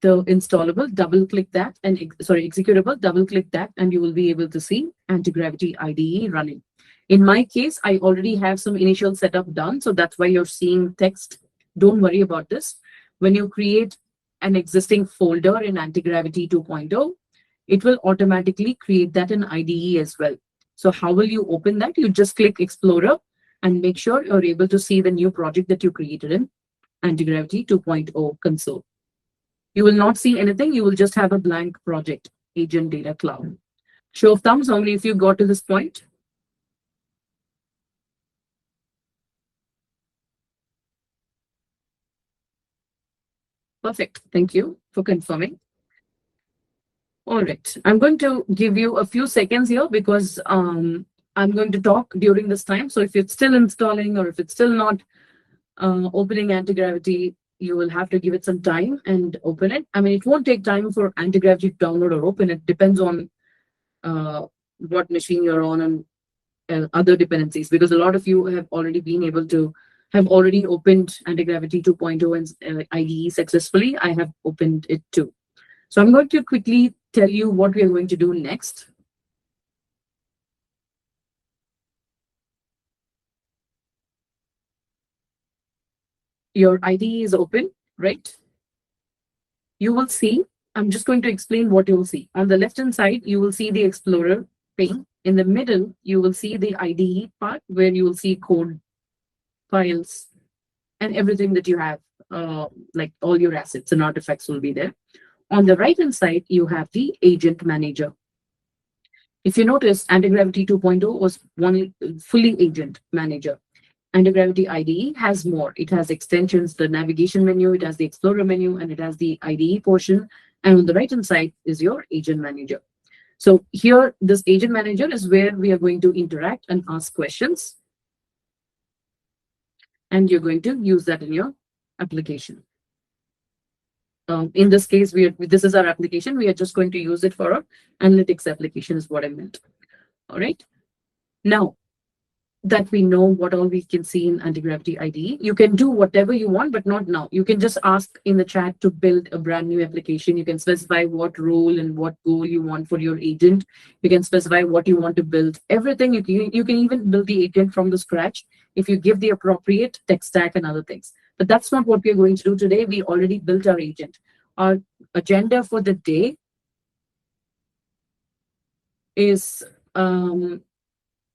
S1: the installable, double click that, and executable, double click that, and you will be able to see Antigravity IDE running. In my case, I already have some initial setup done, so that's why you're seeing text. Don't worry about this. When you create an existing folder in Antigravity 2.0, it will automatically create that in IDE as well. So how will you open that? You just click Explorer and make sure you're able to see the new project that you created in Antigravity 2.0 console. You will not see anything. You will just have a blank project, Agent Data Cloud. Show of thumbs, how many of you got to this point? Perfect. Thank you for confirming. All right. I'm going to give you a few seconds here because I'm going to talk during this time. So if it's still installing or if it's still not opening Antigravity, you will have to give it some time and open it. I mean, it won't take time for Antigravity to download or open. It depends on what machine you're on and other dependencies, because a lot of you have already been able to have already opened Antigravity 2.0 and IDE successfully. I have opened it too. So I'm going to quickly tell you what we are going to do next. Your IDE is open, right? You will see, I'm just going to explain what you will see. On the left-hand side, you will see the Explorer pane. In the middle, you will see the IDE part where you will see code, files, and everything that you have, like all your assets and artifacts will be there. On the right-hand side, you have the Agent Manager. If you notice, Antigravity 2.0 was one fully Agent Manager. Antigravity IDE has more. It has extensions, the navigation menu, it has the Explorer menu, and it has the IDE portion. And on the right-hand side is your Agent Manager. So here, this Agent Manager is where we are going to interact and ask questions. And you're going to use that in your application. In this case, this is our application. We are just going to use it for our analytics application is what I meant. All right. Now that we know what all we can see in Antigravity IDE, you can do whatever you want, but not now. You can just ask in the chat to build a brand new application. You can specify what role and what goal you want for your agent. You can specify what you want to build. Everything, you can even build the agent from the scratch if you give the appropriate tech stack and other things. But that's not what we're going to do today. We already built our agent. Our agenda for the day is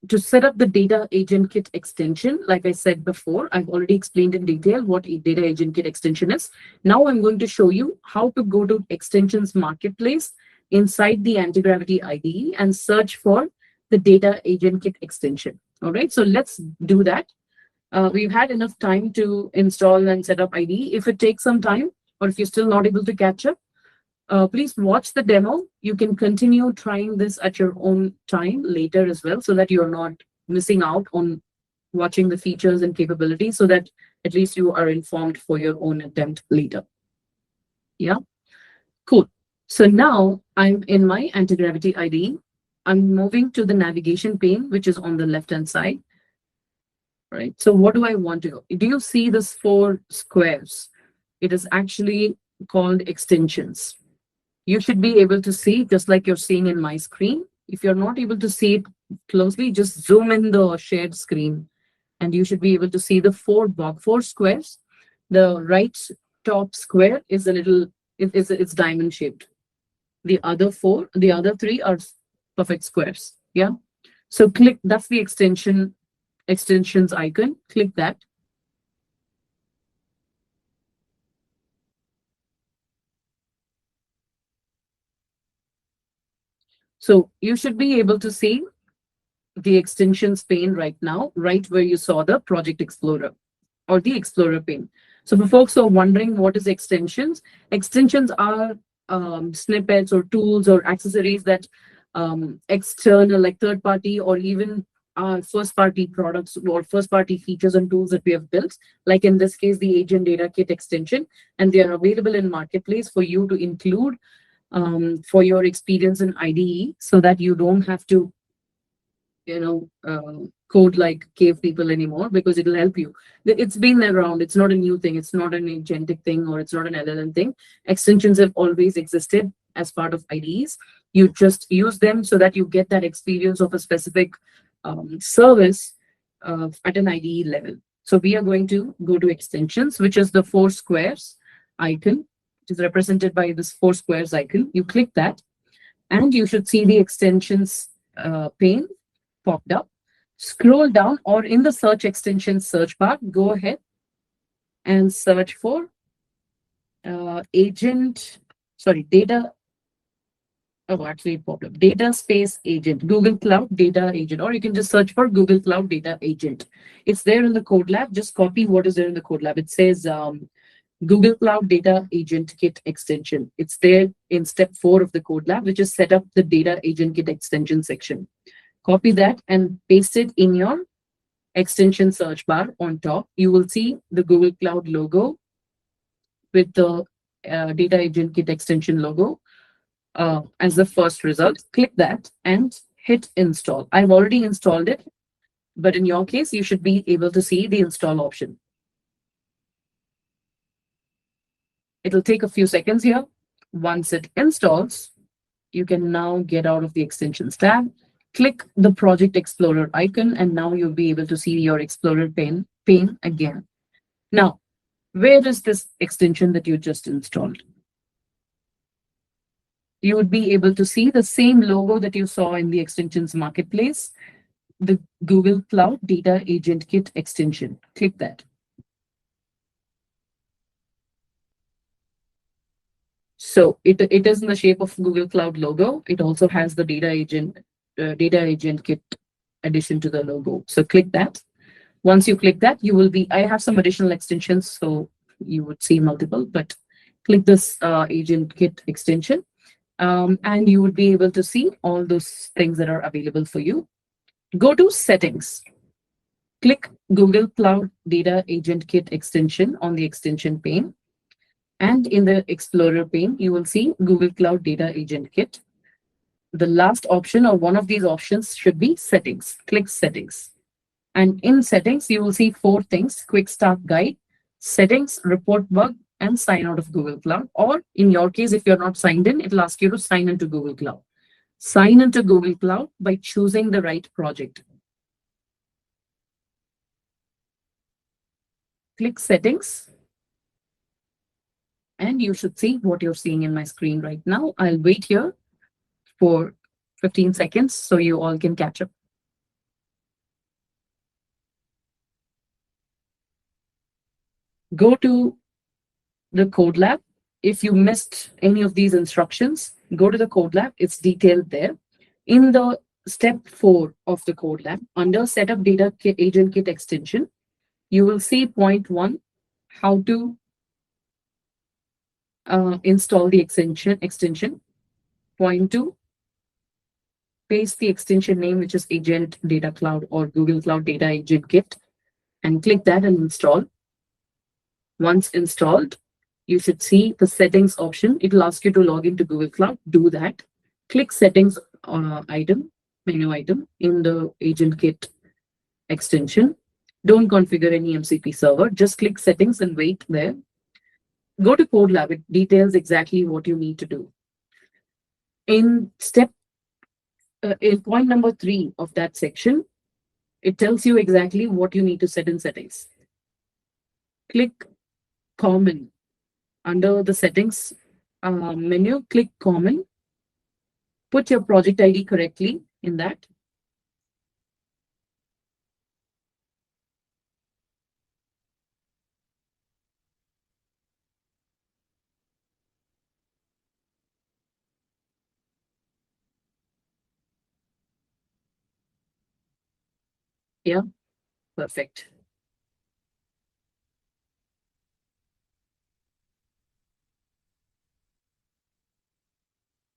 S1: to set up the Data Agent Kit extension. Like I said before, I've already explained in detail what a Data Agent Kit extension is. Now I'm going to show you how to go to Extensions Marketplace inside the Antigravity IDE and search for the Data Agent Kit extension. All right, so let's do that. We've had enough time to install and set up IDE. If it takes some time, or if you're still not able to catch up, please watch the demo. You can continue trying this at your own time later as well, so that you're not missing out on watching the features and capabilities, so that at least you are informed for your own attempt later. Yeah, cool. So now I'm in my Antigravity IDE. I'm moving to the navigation pane, which is on the left-hand side. Right. So what do I want to go? Do you see this 4 squares? It is actually called extensions. You should be able to see, just like you're seeing in my screen. If you're not able to see it closely, just zoom in the shared screen and you should be able to see the 4 squares. The right top square is a little, it's diamond shaped. The other 3 are perfect squares. Yeah. So click, that's the extensions icon. Click that. So you should be able to see the extensions pane right now, right where you saw the Project Explorer or the Explorer pane. So for folks who are wondering what is extensions are snippets or tools or accessories that external, like third party or even first party products or first party features and tools that we have built, like in this case, the Agent Data Kit extension, and they are available in Marketplace for you to include for your experience in IDE so that you don't have to code like cave people anymore, because it'll help you. It's been around. It's not a new thing. It's not an agentic thing, or it's not an LLM thing. Extensions have always existed as part of IDEs. You just use them so that you get that experience of a specific service at an IDE level. So we are going to go to extensions, which is the four squares icon, which is represented by this four squares icon. You click that, and you should see the extensions pane popped up. Scroll down, or in the search extension search bar, go ahead and search for data. Oh, actually, it popped up. Data Space Agent, Google Cloud Data Agent, or you can just search for Google Cloud Data Agent. It's there in the code lab. Just copy what is there in the code lab. It says Google Cloud Data Agent Kit extension. It's there in step 4 of the code lab, which is set up the Data Agent Kit extension section. Copy that and paste it in your extension search bar on top. You will see the Google Cloud logo with the Data Agent Kit extension logo as the first result. Click that and hit install. I've already installed it, but in your case, you should be able to see the install option. It'll take a few seconds here. Once it installs, you can now get out of the extensions tab, click the Project Explorer icon, and now you'll be able to see your Explorer pane again. Now, where is this extension that you just installed? You would be able to see the same logo that you saw in the extensions marketplace, the Google Cloud Data Agent Kit extension. Click that. So it is in the shape of Google Cloud logo. It also has the Data Agent Kit addition to the logo. So click that. Once you click that, you will be, I have some additional extensions, so you would see multiple, but click this Agent Kit extension, and you would be able to see all those things that are available for you. Go to settings. Click Google Cloud Data Agent Kit extension on the extension pane. And in the Explorer pane, you will see Google Cloud Data Agent Kit. The last option or one of these options should be settings. Click settings. And in settings, you will see 4 things: quick start guide, settings, report bug, and sign out of Google Cloud. Or in your case, if you're not signed in, it'll ask you to sign into Google Cloud. Sign into Google Cloud by choosing the right project. Click settings. And you should see what you're seeing in my screen right now. I'll wait here for 15 seconds so you all can catch up. Go to the code lab. If you missed any of these instructions, go to the code lab. It's detailed there. In the step 4 of the code lab, under Setup Data Agent Kit extension, you will see point 1, how to install the extension. Point 2, paste the extension name, which is Agent Data Cloud or Google Cloud Data Agent Kit, and click that and install. Once installed, you should see the settings option. It will ask you to log into Google Cloud. Do that. Click settings menu item in the Agent Kit extension. Don't configure any MCP server. Just click settings and wait there. Go to code lab. It details exactly what you need to do. In point number 3 of that section, it tells you exactly what you need to set in settings. Click common. Under the settings menu, click common. Put your project ID correctly in that. Yeah, perfect.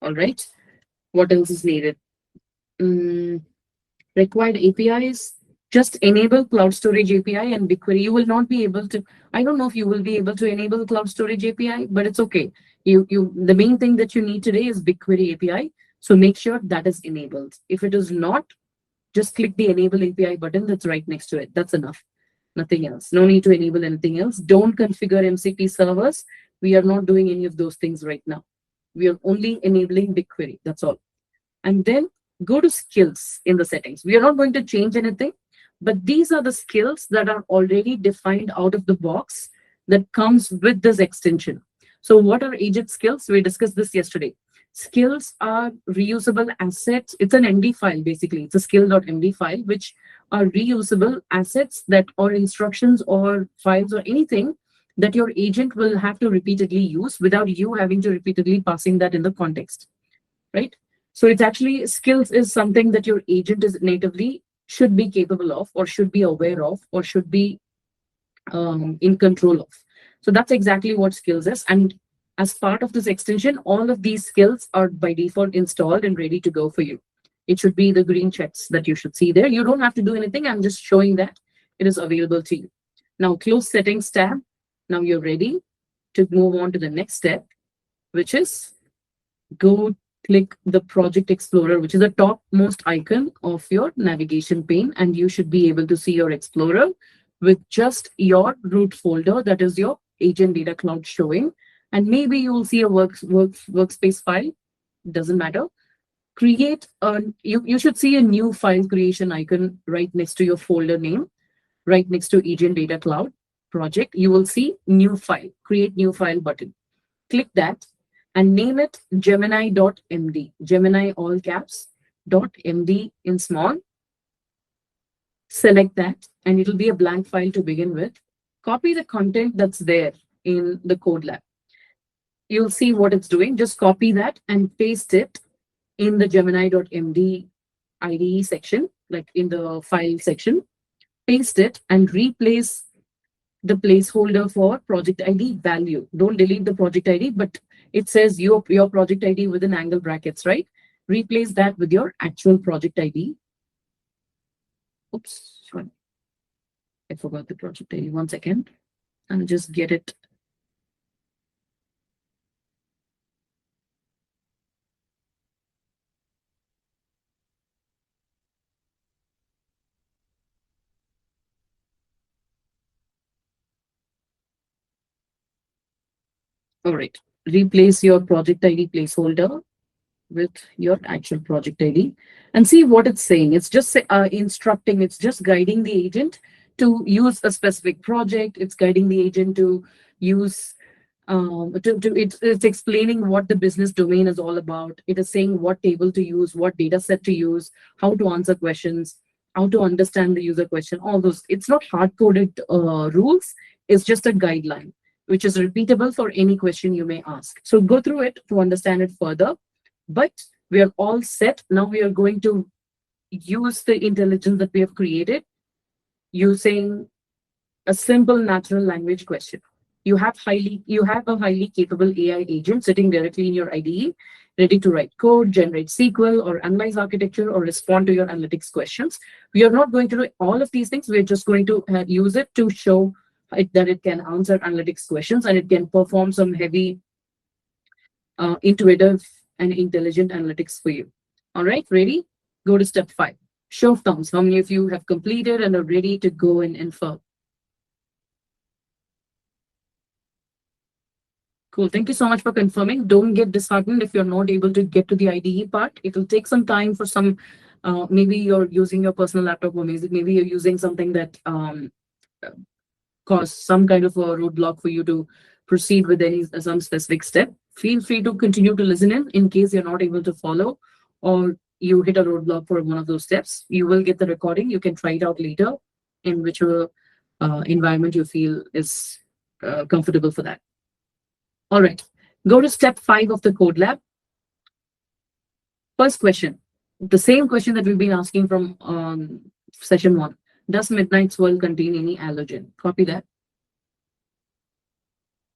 S1: All right. What else is needed? Mm, Required APIs. Just enable cloud storage API and BigQuery. You will not be able to. I don't know if you will be able to enable cloud storage API, but it's okay. The main thing that you need today is BigQuery API. So make sure that is enabled. If it is not, just click the enable API button that's right next to it. That's enough. Nothing else. No need to enable anything else. Don't configure MCP servers. We are not doing any of those things right now. We are only enabling BigQuery. That's all. And then go to skills in the settings. We are not going to change anything, but these are the skills that are already defined out of the box that comes with this extension. So what are agent skills? We discussed this yesterday. Skills are reusable assets. It's an MD file, basically. It's a skill.md file, which are reusable assets that or instructions or files or anything that your agent will have to repeatedly use without you having to repeatedly passing that in the context, right? So it's actually skills is something that your agent is natively should be capable of or should be aware of or should be in control of. So that's exactly what skills is. And as part of this extension, all of these skills are by default installed and ready to go for you. It should be the green checks that you should see there. You don't have to do anything. I'm just showing that it is available to you. Now close settings tab. Now you're ready to move on to the next step, which is go click the Project Explorer, which is the topmost icon of your navigation pane, and you should be able to see your Explorer with just your root folder, that is your agent data cloud showing. And maybe you will see a workspace file, doesn't matter. You should see a new file creation icon right next to your folder name, right next to agent data cloud project. You will see new file, create new file button. Click that and name it Gemini.md. Gemini all caps .md in small. Select that and it'll be a blank file to begin with. Copy the content that's there in the code lab. You'll see what it's doing. Just copy that and paste it in the Gemini.md IDE section, like in the file section. Paste it and replace the placeholder for project ID value. Don't delete the project ID, but it says your project ID within angle brackets, right? Replace that with your actual project ID. Oops, sorry. I forgot the project ID. 1 second. I'll just get it. All right. Replace your project ID placeholder with your actual project ID and see what it's saying. It's just instructing, it's just guiding the agent to use a specific project. It's guiding the agent to use, it's explaining what the business domain is all about. It is saying what table to use, what data set to use, how to answer questions, how to understand the user question, all those. It's not hard-coded rules. It's just a guideline, which is repeatable for any question you may ask. So go through it to understand it further. But we are all set. Now we are going to use the intelligence that we have created using a simple natural language question. You have a highly capable AI agent sitting directly in your IDE, ready to write code, generate SQL, or analyze architecture, or respond to your analytics questions. We are not going to do all of these things. We're just going to use it to show that it can answer analytics questions and it can perform some heavy, intuitive, and intelligent analytics for you. All right, ready? Go to step 5. Show of thumbs. How many of you have completed and are ready to go and infer? Cool. Thank you so much for confirming. Don't get disheartened if you're not able to get to the IDE part. It will take some time for some, maybe you're using your personal laptop, or maybe you're using something that cause some kind of a roadblock for you to proceed with some specific step. Feel free to continue to listen in case you're not able to follow or you hit a roadblock for one of those steps. You will get the recording. You can try it out later in whichever environment you feel is comfortable for that. All right, go to step 5 of the code lab. First question, the same question that we've been asking from session 1. Does Midnight's World contain any allergen? Copy that.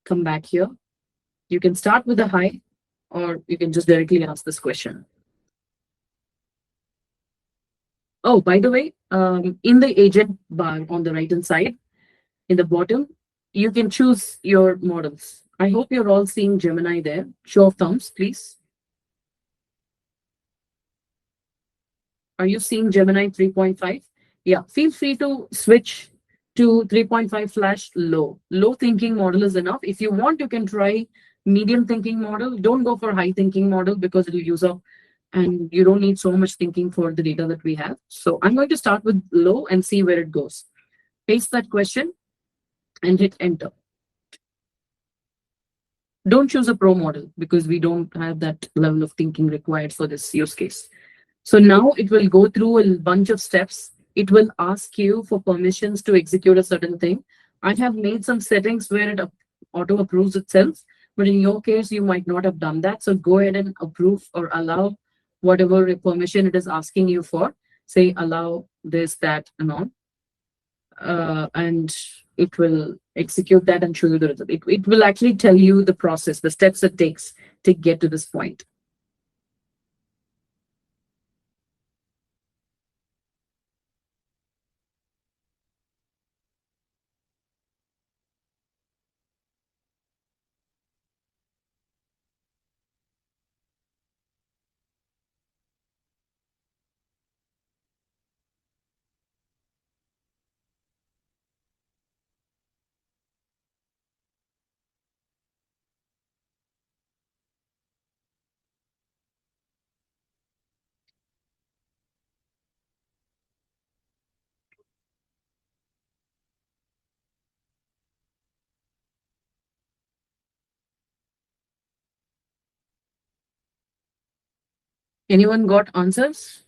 S1: Come back here. You can start with a hi, or you can just directly ask this question. Oh, by the way, in the agent bar on the right hand side, in the bottom, you can choose your models. I hope you're all seeing Gemini there. Show of thumbs, please. Are you seeing Gemini 3.5? Yeah, feel free to switch to 3.5 flash low. Low thinking model is enough. If you want, you can try medium thinking model. Don't go for high thinking model because it'll use up and you don't need so much thinking for the data that we have. So I'm going to start with low and see where it goes. Paste that question and hit enter. Don't choose a pro model because we don't have that level of thinking required for this use case. So now it will go through a bunch of steps. It will ask you for permissions to execute a certain thing. I have made some settings where it auto approves itself, but in your case, you might not have done that. So go ahead and approve or allow whatever permission it is asking you for. Say allow this, that, and on. And it will execute that and show you the result. It will actually tell you the process, the steps it takes to get to this point. Anyone got answers?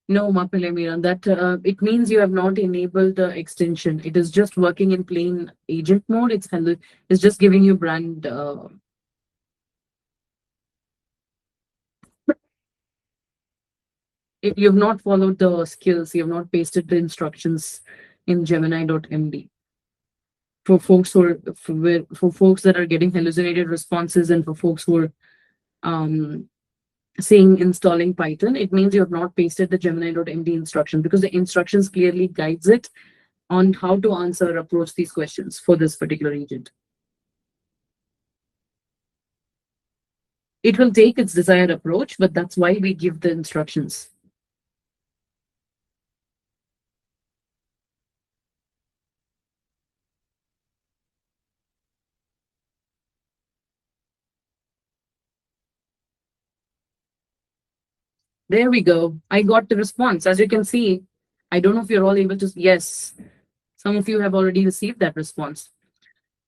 S1: No, Mapile that it means you have not enabled the extension. It is just working in plain agent mode. It's just giving you brand. You've not followed the skills. You have not pasted the instructions in Gemini.md. For folks who are for folks that are getting hallucinated responses and for folks who are um, saying installing Python, it means you have not pasted the Gemini.md instruction because the instructions clearly guides it on how to answer or approach these questions for this particular agent. It will take its desired approach, but that's why we give the instructions. There we go. I got the response. As you can see, I don't know if you're all able to. Yes, some of you have already received that response.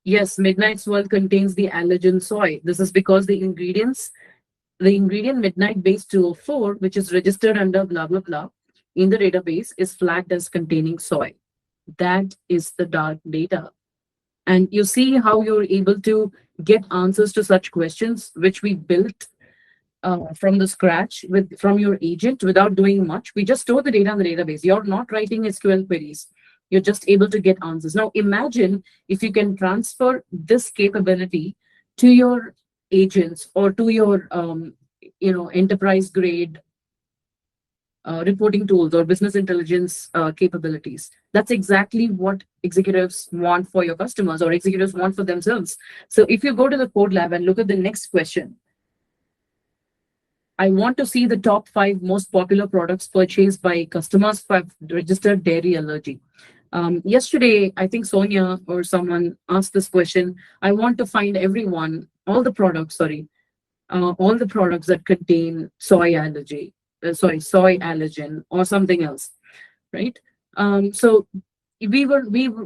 S1: Yes, Midnight's World contains the allergen soy. This is because the ingredient Midnight Base 204, which is registered under blah, blah, blah in the database, is flagged as containing soy. That is the dark data. And you see how you're able to get answers to such questions, which we built from the scratch from your agent without doing much. We just store the data in the database. You're not writing SQL queries. You're just able to get answers. Now imagine if you can transfer this capability to your agents or to your enterprise grade reporting tools or business intelligence capabilities. That's exactly what executives want for your customers or executives want for themselves. So if you go to the code lab and look at the next question, I want to see the top 5 most popular products purchased by customers who have registered dairy allergy. Yesterday, I think Sonia or someone asked this question. I want to find all the products that contain soy allergy, soy allergen or something else, right? So we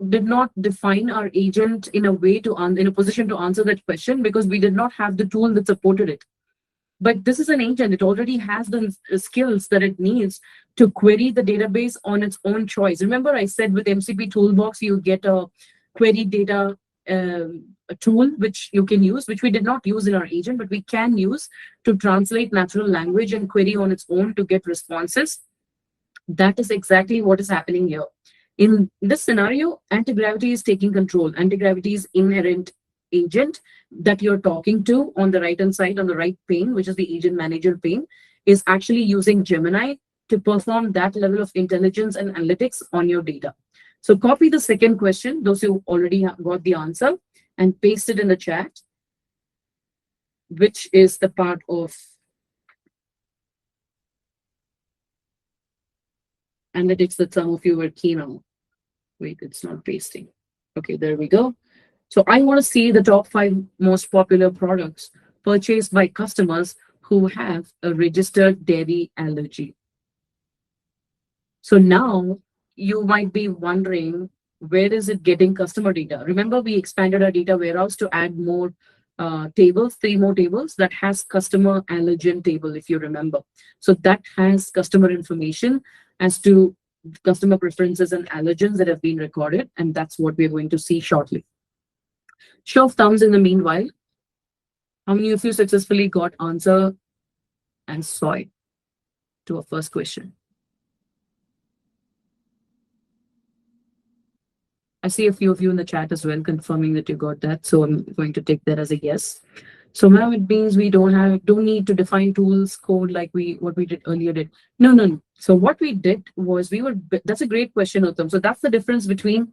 S1: did not define our agent in a way in a position to answer that question because we did not have the tool that supported it. But this is an agent. It already has the skills that it needs to query the database on its own choice. Remember, I said with MCP Toolbox, you get a query data a tool which you can use, which we did not use in our agent, but we can use to translate natural language and query on its own to get responses. That is exactly what is happening here. In this scenario, anti-gravity is taking control. Anti-gravity's inherent agent that you're talking to on the right-hand side, on the right pane, which is the agent manager pane, is actually using Gemini to perform that level of intelligence and analytics on your data. So copy the second question, those who already have got the answer, and paste it in the chat, which is the part of analytics that some of you were keen on. Wait, it's not pasting. Okay, there we go. So I want to see the top 5 most popular products purchased by customers who have a registered dairy allergy. So now you might be wondering, where is it getting customer data? Remember, we expanded our data warehouse to add more tables, 3 more tables that has customer allergen table, if you remember. So that has customer information as to customer preferences and allergens that have been recorded, and that's what we're going to see shortly. Show of thumbs in the meanwhile. How many of you successfully got answer and soy to our first question? I see a few of you in the chat as well confirming that you got that, so I'm going to take that as a yes. So now it means we don't need to define tools code like what we did earlier. No. So what we did was that's a great question, Uttam. So that's the difference between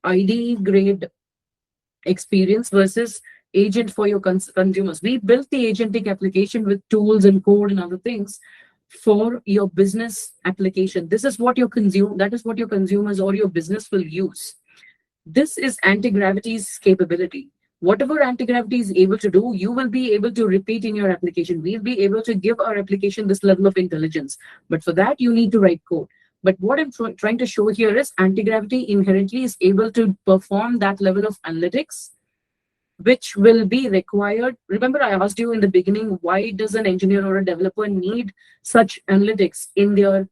S1: IDE grade experience versus agent for your consumers. We built the agentic application with tools and code and other things for your business application. That is what your consumers or your business will use. This is anti-gravity's capability. Whatever anti-gravity is able to do, you will be able to repeat in your application. We'll be able to give our application this level of intelligence. But for that, you need to write code. But what I'm trying to show here is anti-gravity inherently is able to perform that level of analytics, which will be required. Remember, I asked you in the beginning, why does an engineer or a developer need such analytics in their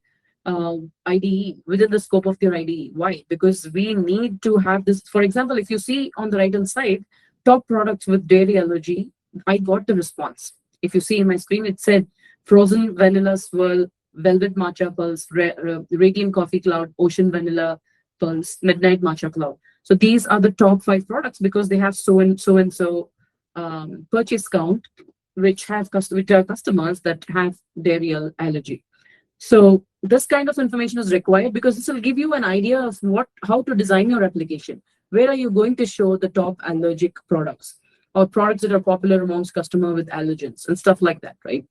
S1: IDE, within the scope of their IDE? Why? Because we need to have this. For example, if you see on the right-hand side, top products with dairy allergy, I got the response. If you see in my screen, it said frozen vanilla swirl, velvet matcha pulse, radiant coffee cloud, ocean vanilla pulse, midnight matcha cloud. So these are the top 5 products because they have so and so purchase count, which are customers that have dairy allergy. So this kind of information is required because this will give you an idea of how to design your application. Where are you going to show the top allergic products or products that are popular amongst customers with allergens and stuff like that, right?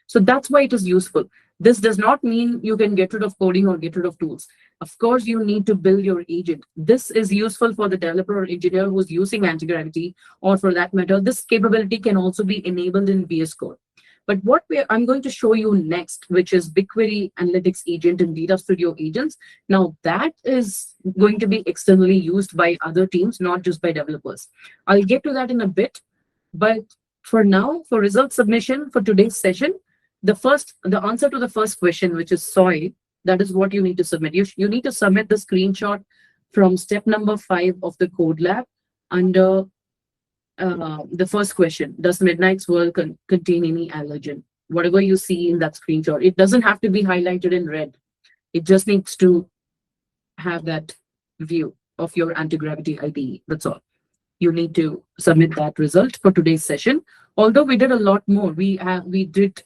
S1: So that's why it is useful. This does not mean you can get rid of coding or get rid of tools. Of course, you need to build your agent. This is useful for the developer or engineer who's using anti-gravity, or for that matter, this capability can also be enabled in VS Code. But what I'm going to show you next, which is BigQuery Analytics Agent and Data Studio agents. Now that is going to be externally used by other teams, not just by developers. I'll get to that in a bit. But for now, for result submission for today's session, the answer to the first question, which is soy, that is what you need to submit. You need to submit the screenshot from step number 5 of the code lab under the first question. Does midnight swirl contain any allergen? Whatever you see in that screenshot, it doesn't have to be highlighted in red. It just needs to have that view of your anti-gravity IDE. That's all. You need to submit that result for today's session. Although we did a lot more. We did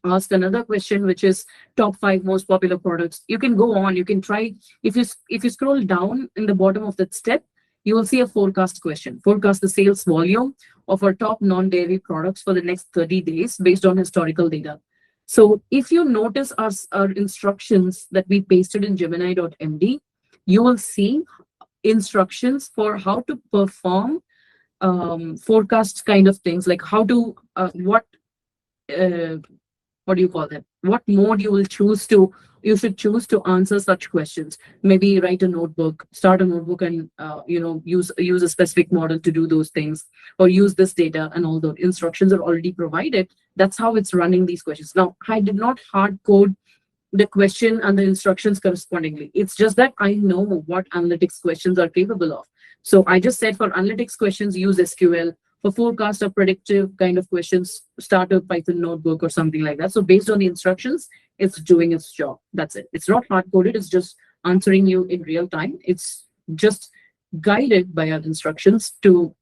S1: ask another question, which is top 5 most popular products. You can go on. You can try. If you scroll down in the bottom of that step, you will see a forecast question. Forecast the sales volume of our top non-dairy products for the next 30 days based on historical data. So if you notice our instructions that we pasted in Gemini.md, you will see instructions for how to perform forecast kind of things, like how to, what do you call that? What mode you should choose to answer such questions. Maybe write a notebook, start a notebook, and use a specific model to do those things, or use this data, and all the instructions are already provided. That's how it's running these questions. Now, I did not hard code the question and the instructions correspondingly. It's just that I know what analytics questions are capable of. So I just said for analytics questions, use SQL. For forecast or predictive kind of questions, start a Python notebook or something like that. So based on the instructions, it's doing its job. That's it. It's not hard coded. It's just answering you in real time. It's just guided by our instructions to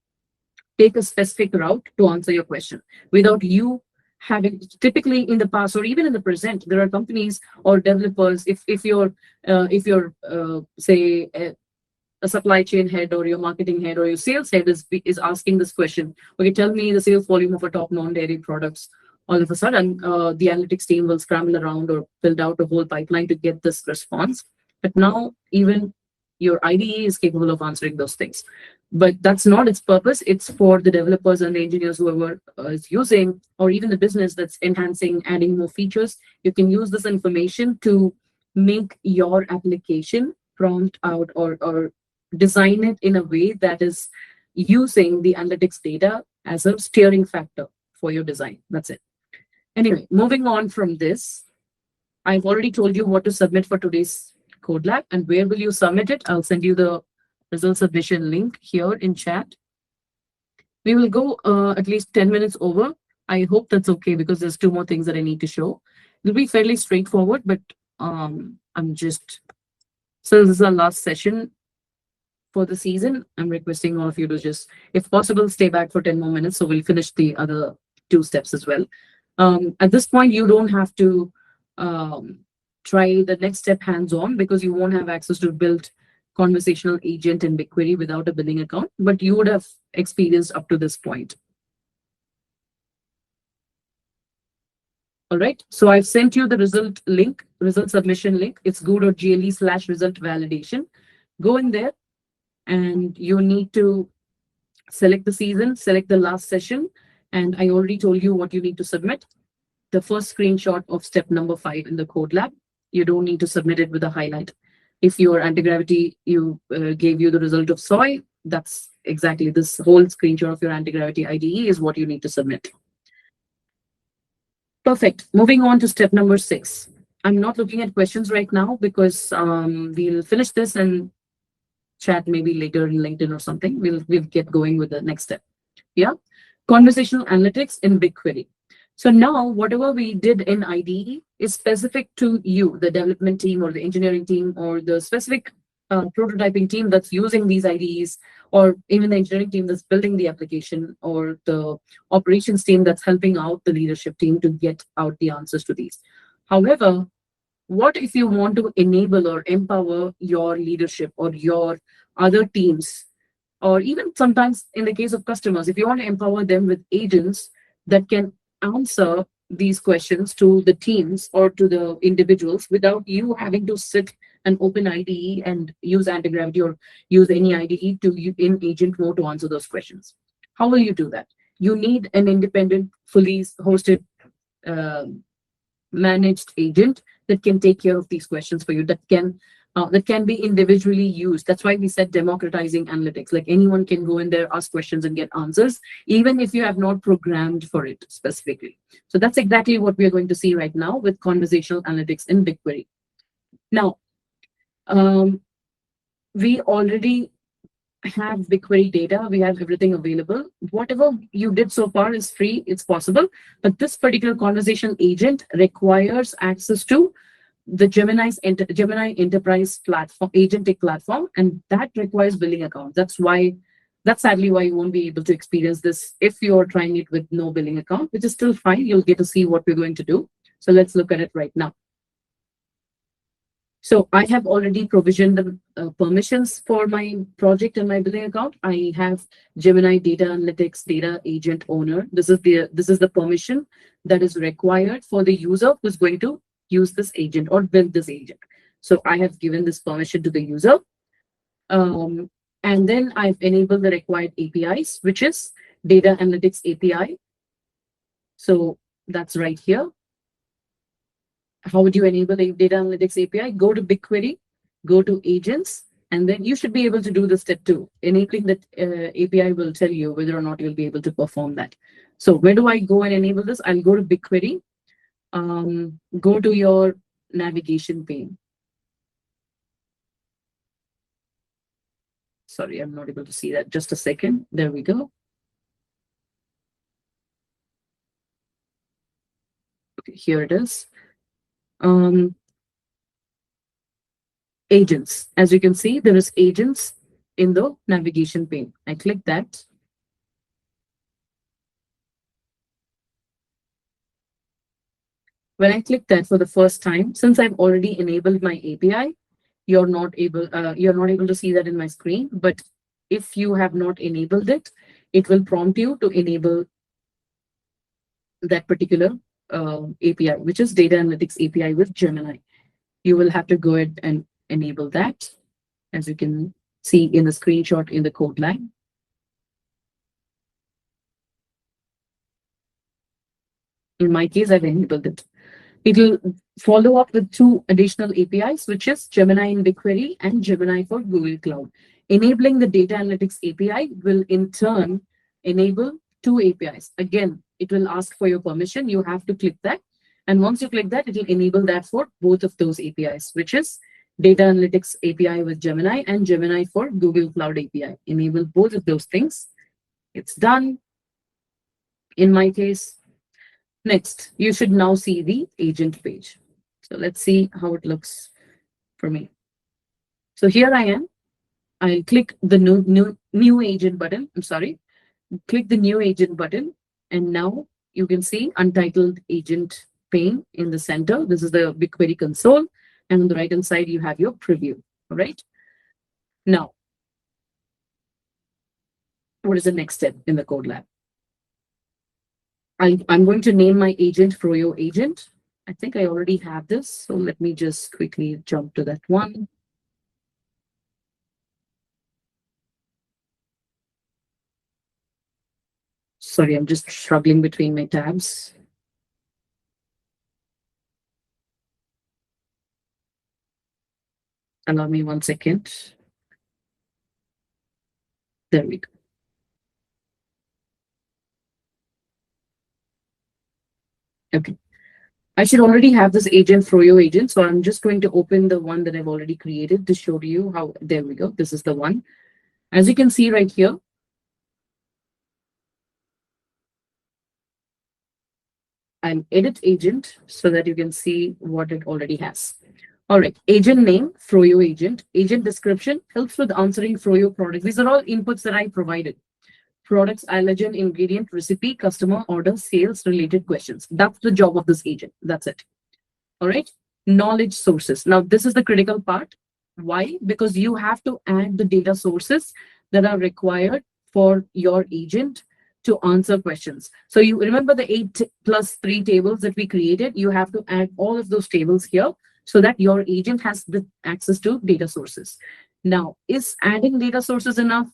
S1: take a specific route to answer your question without you having. Typically in the past or even in the present, there are companies or developers, if you're say a supply chain head or your marketing head or your sales head is asking this question, okay, tell me the sales volume of a top non-dairy products. All of a sudden, the analytics team will scramble around or build out a whole pipeline to get this response. But now even your IDE is capable of answering those things. But that's not its purpose. It's for the developers and the engineers, whoever is using, or even the business that's enhancing, adding more features. You can use this information to make your application prompt out or design it in a way that is using the analytics data as a steering factor for your design. That's it. Anyway, moving on from this, I've already told you what to submit for today's code lab and where will you submit it. I'll send you the result submission link here in chat. We will go at least 10 minutes over. I hope that's okay because there's two more things that I need to show. It'll be fairly straightforward, but so this is our last session for the season. I'm requesting all of you to just, if possible, stay back for 10 more minutes. So we'll finish the other two steps as well. At this point, you don't have to try the next step hands-on because you won't have access to build conversational agent in BigQuery without a billing account, but you would have experienced up to this point. All right, so I've sent you the result link, result submission link. It's go.gle/result validation. Go in there and you need to select the season, select the last session. And I already told you what you need to submit. The first screenshot of step number 5 in the code lab. You don't need to submit it with a highlight. If your Antigravity gave you the result of soy, that's exactly this whole screenshot of your Antigravity IDE is what you need to submit. Perfect. Moving on to step number 6. I'm not looking at questions right now because we'll finish this and chat maybe later in LinkedIn or something. We'll get going with the next step. Yeah. Conversational analytics in BigQuery. So now whatever we did in IDE is specific to you, the development team or the engineering team or the specific prototyping team that's using these IDEs, or even the engineering team that's building the application, or the operations team that's helping out the leadership team to get out the answers to these. However, what if you want to enable or empower your leadership or your other teams, or even sometimes in the case of customers, if you want to empower them with agents that can answer these questions to the teams or to the individuals without you having to sit and open IDE and use Antigravity or use any IDE in agent mode to answer those questions. How will you do that? You need an independent, fully hosted, managed agent that can take care of these questions for you, that can be individually used. That's why we said democratizing analytics. Like anyone can go in there, ask questions and get answers, even if you have not programmed for it specifically. So that's exactly what we are going to see right now with conversational analytics in BigQuery. Now, we already have BigQuery data. We have everything available. Whatever you did so far is free. It's possible. But this particular conversation agent requires access to the Gemini Enterprise platform, agentic platform, and that requires billing accounts. That's sadly why you won't be able to experience this if you're trying it with no billing account, which is still fine. You'll get to see what we're going to do. So let's look at it right now. So I have already provisioned the permissions for my project and my billing account. I have Gemini Data Analytics Data Agent Owner. This is the permission that is required for the user who's going to use this agent or build this agent. So I have given this permission to the user. And then I've enabled the required APIs, which is Data Analytics API. So that's right here. How would you enable the Data Analytics API? Go to BigQuery, go to Agents, and then you should be able to do the step 2. Enabling that API will tell you whether or not you'll be able to perform that. So where do I go and enable this? I'll go to BigQuery, go to your navigation pane. Sorry, I'm not able to see that. Just a second. There we go. Okay, here it is. Agents. As you can see, there is agents in the navigation pane. I click that. When I click that for the first time, since I've already enabled my API, you're not able to see that in my screen. But if you have not enabled it, it will prompt you to enable that particular API, which is data analytics API with Gemini. You will have to go ahead and enable that, as you can see in the screenshot in the code line. In my case, I've enabled it. It will follow up with 2 additional APIs, which is Gemini in BigQuery and Gemini for Google Cloud. Enabling the data analytics API will in turn enable 2 APIs. Again, it will ask for your permission. You have to click that. And once you click that, it will enable that for both of those APIs, which is data analytics API with Gemini and Gemini for Google Cloud API. Enable both of those things. It's done. In my case, next, you should now see the agent page. So let's see how it looks for me. So here I am. I'll click the new agent button. I'm sorry. Click the new agent button. And now you can see untitled agent pane in the center. This is the BigQuery console. And on the right-hand side, you have your preview. All right. Now, what is the next step in the code lab? I'm going to name my agent Froyo agent. I think I already have this. So let me just quickly jump to that one. Sorry, I'm just struggling between my tabs. Allow me 1 second. There we go. Okay. I should already have this agent, Froyo agent. So I'm just going to open the one that I've already created to show you how. There we go. This is the one. As you can see right here, I'll edit agent so that you can see what it already has. All right, agent name, Froyo agent. Agent description helps with answering Froyo products. These are all inputs that I provided. Products, allergen, ingredient, recipe, customer, order, sales, related questions. That's the job of this agent. That's it. All right, knowledge sources. Now, this is the critical part. Why? Because you have to add the data sources that are required for your agent to answer questions. So you remember the 8 plus 3 tables that we created? You have to add all of those tables here so that your agent has the access to data sources. Now, is adding data sources enough?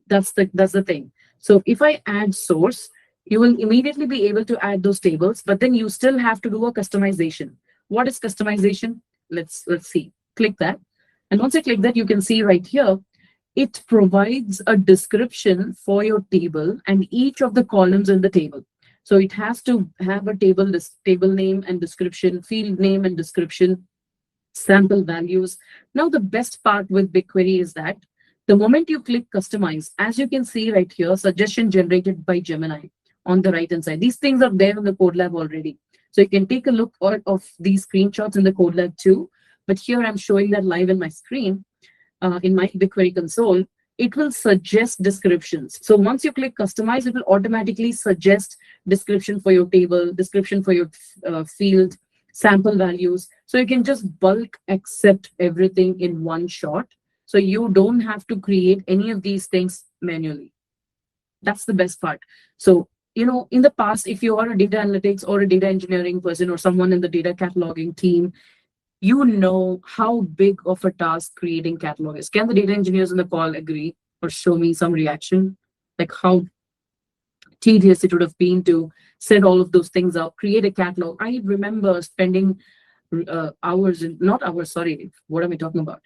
S1: That's the thing. So if I add source, you will immediately be able to add those tables, but then you still have to do a customization. What is customization? Let's see. Click that. And once I click that, you can see right here, it provides a description for your table and each of the columns in the table. So it has to have a table name and description, field name and description, sample values. Now, the best part with BigQuery is that the moment you click customize, as you can see right here, suggestion generated by Gemini on the right hand side. These things are there in the code lab already. So you can take a look of these screenshots in the code lab too. But here I'm showing that live in my screen, in my BigQuery console. It will suggest descriptions. So once you click customize, it will automatically suggest description for your table, description for your field, sample values. So you can just bulk accept everything in one shot. So you don't have to create any of these things manually. That's the best part. So, in the past, if you are a data analytics or a data engineering person or someone in the data cataloging team, you know how big of a task creating catalog is. Can the data engineers in the call agree or show me some reaction? Like how tedious it would have been to set all of those things up, create a catalog. I remember spending hours, not hours, sorry, what am I talking about?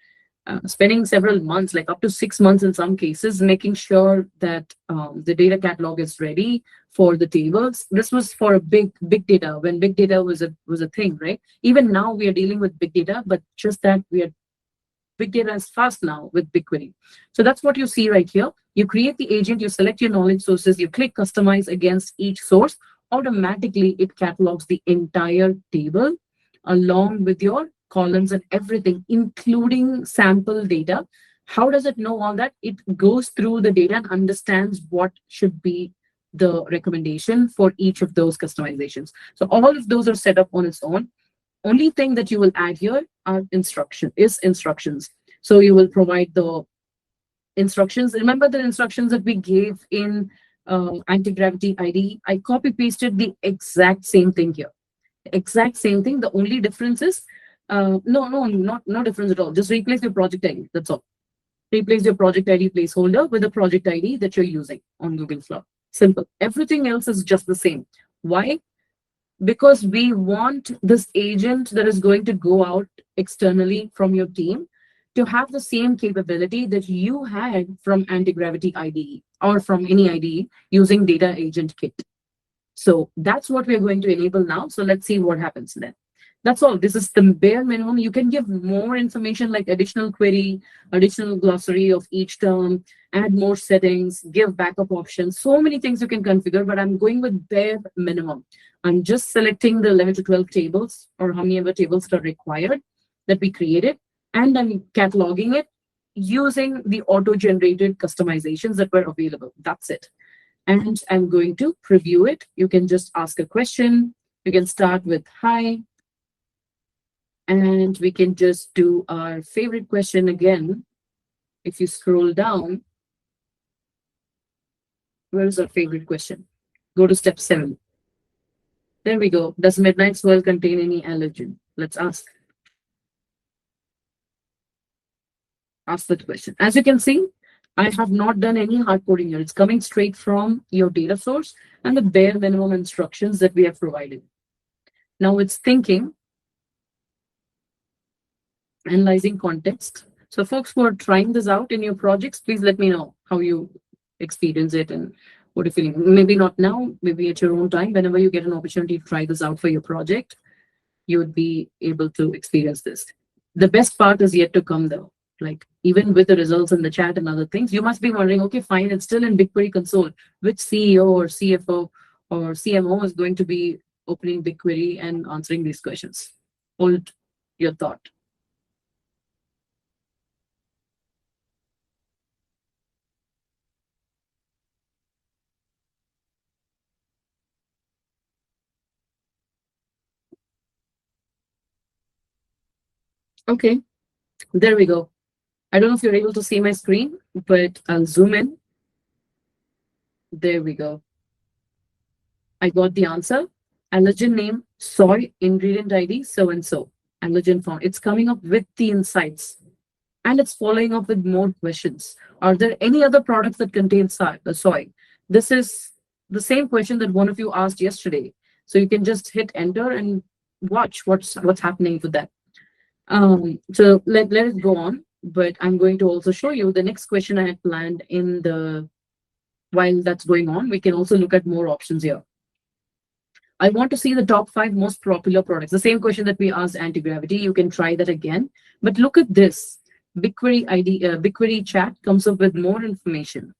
S1: spending several months, like up to 6 months in some cases, making sure that the data catalog is ready for the tables. This was for a big data, when big data was a thing, right? Even now we are dealing with big data, but just that big data is fast now with BigQuery. So that's what you see right here. You create the agent, you select your knowledge sources, you click customize against each source. Automatically, it catalogs the entire table along with your columns and everything, including sample data. How does it know all that? It goes through the data and understands what should be the recommendation for each of those customizations. So all of those are set up on its own. Only thing that you will add here are instructions. So you will provide the instructions. Remember the instructions that we gave in Antigravity IDE? I copy pasted the exact same thing here. Exact same thing. The only difference is no difference at all. Just replace your project ID. That's all. Replace your project ID placeholder with the project ID that you're using on Google Cloud. Simple. Everything else is just the same. Why? Because we want this agent that is going to go out externally from your team to have the same capability that you had from Antigravity IDE or from any IDE using Data Agent Kit. So that's what we're going to enable now. So let's see what happens then. That's all. This is the bare minimum. You can give more information like additional query, additional glossary of each term, add more settings, give backup options. So many things you can configure, but I'm going with bare minimum. I'm just selecting the 11 to 12 tables or how many ever tables are required that we created, and I'm cataloging it using the auto-generated customizations that were available. That's it. And I'm going to preview it. You can just ask a question. You can start with hi. And we can just do our favorite question again. If you scroll down, where is our favorite question? Go to step 7. There we go. Does midnight swirl contain any allergen? Let's ask. Ask that question. As you can see, I have not done any hard coding here. It's coming straight from your data source and the bare minimum instructions that we have provided. Now it's thinking, analyzing context. So folks who are trying this out in your projects, please let me know how you experience it and what you're feeling. Maybe not now, maybe at your own time. Whenever you get an opportunity to try this out for your project, you would be able to experience this. The best part is yet to come though. Like even with the results in the chat and other things, you must be wondering, okay, fine, it's still in BigQuery console. Which CEO or CFO or CMO is going to be opening BigQuery and answering these questions? Hold your thought. Okay, there we go. I don't know if you're able to see my screen, but I'll zoom in. There we go. I got the answer. Allergen name, soy, ingredient ID, so-and-so. Allergen found. It's coming up with the insights. And it's following up with more questions. Are there any other products that contain soy? This is the same question that one of you asked yesterday. So you can just hit enter and watch what's happening with that. So let it go on. But I'm going to also show you the next question I had planned in the, while that's going on, we can also look at more options here. I want to see the top 5 most popular products. The same question that we asked Antigravity. You can try that again. But look at this. BigQuery chat comes up with more information.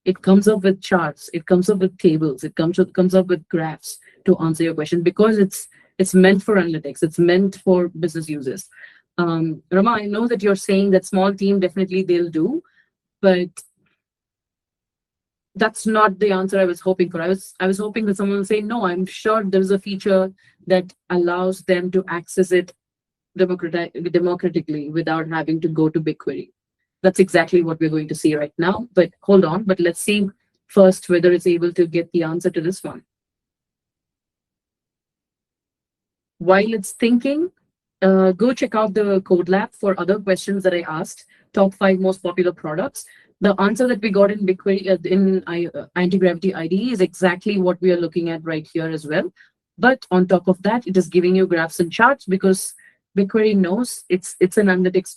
S1: It comes up with charts. It comes up with tables. It comes up with graphs to answer your question because it's meant for analytics. It's meant for business users. Rama, I know that you're saying that small team, definitely they'll do, but that's not the answer I was hoping for. I was hoping that someone will say, no, I'm sure there's a feature that allows them to access it democratically without having to go to BigQuery. That's exactly what we're going to see right now. But hold on, but let's see first whether it's able to get the answer to this one. While it's thinking, go check out the code lab for other questions that I asked. Top 5 most popular products. The answer that we got in BigQuery in Antigravity IDE is exactly what we are looking at right here as well. But on top of that, it is giving you graphs and charts because BigQuery knows it's an analytics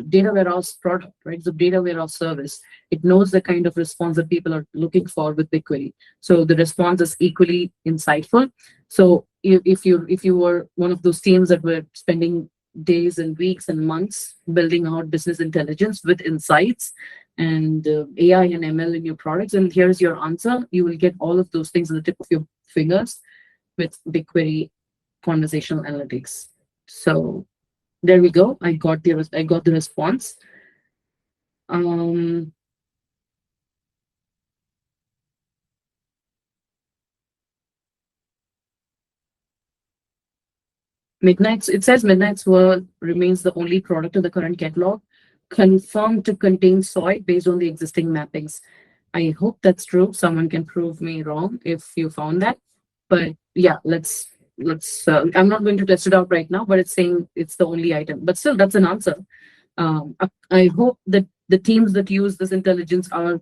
S1: data warehouse product, right? The data warehouse service. It knows the kind of response that people are looking for with BigQuery. So the response is equally insightful. So if you were one of those teams that were spending days and weeks and months building out business intelligence with insights and AI and ML in your products, and here's your answer, you will get all of those things on the tip of your fingers with BigQuery Conversational Analytics. So there we go. I got the response. Um, it says Midnight's World remains the only product in the current catalog confirmed to contain soy based on the existing mappings. I hope that's true. Someone can prove me wrong if you found that. But yeah, let's. I'm not going to test it out right now, but it's saying it's the only item. But still, that's an answer. I hope that the teams that use this intelligence are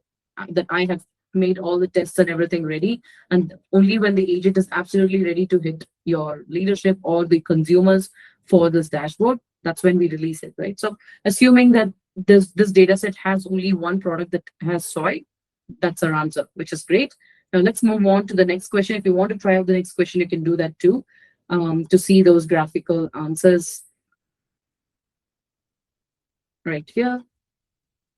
S1: that I have made all the tests and everything ready, and only when the agent is absolutely ready to hit your leadership or the consumers for this dashboard, that's when we release it, right? So assuming that this data set has only one product that has soy, that's our answer, which is great. Now let's move on to the next question. If you want to try out the next question, you can do that too, to see those graphical answers right here.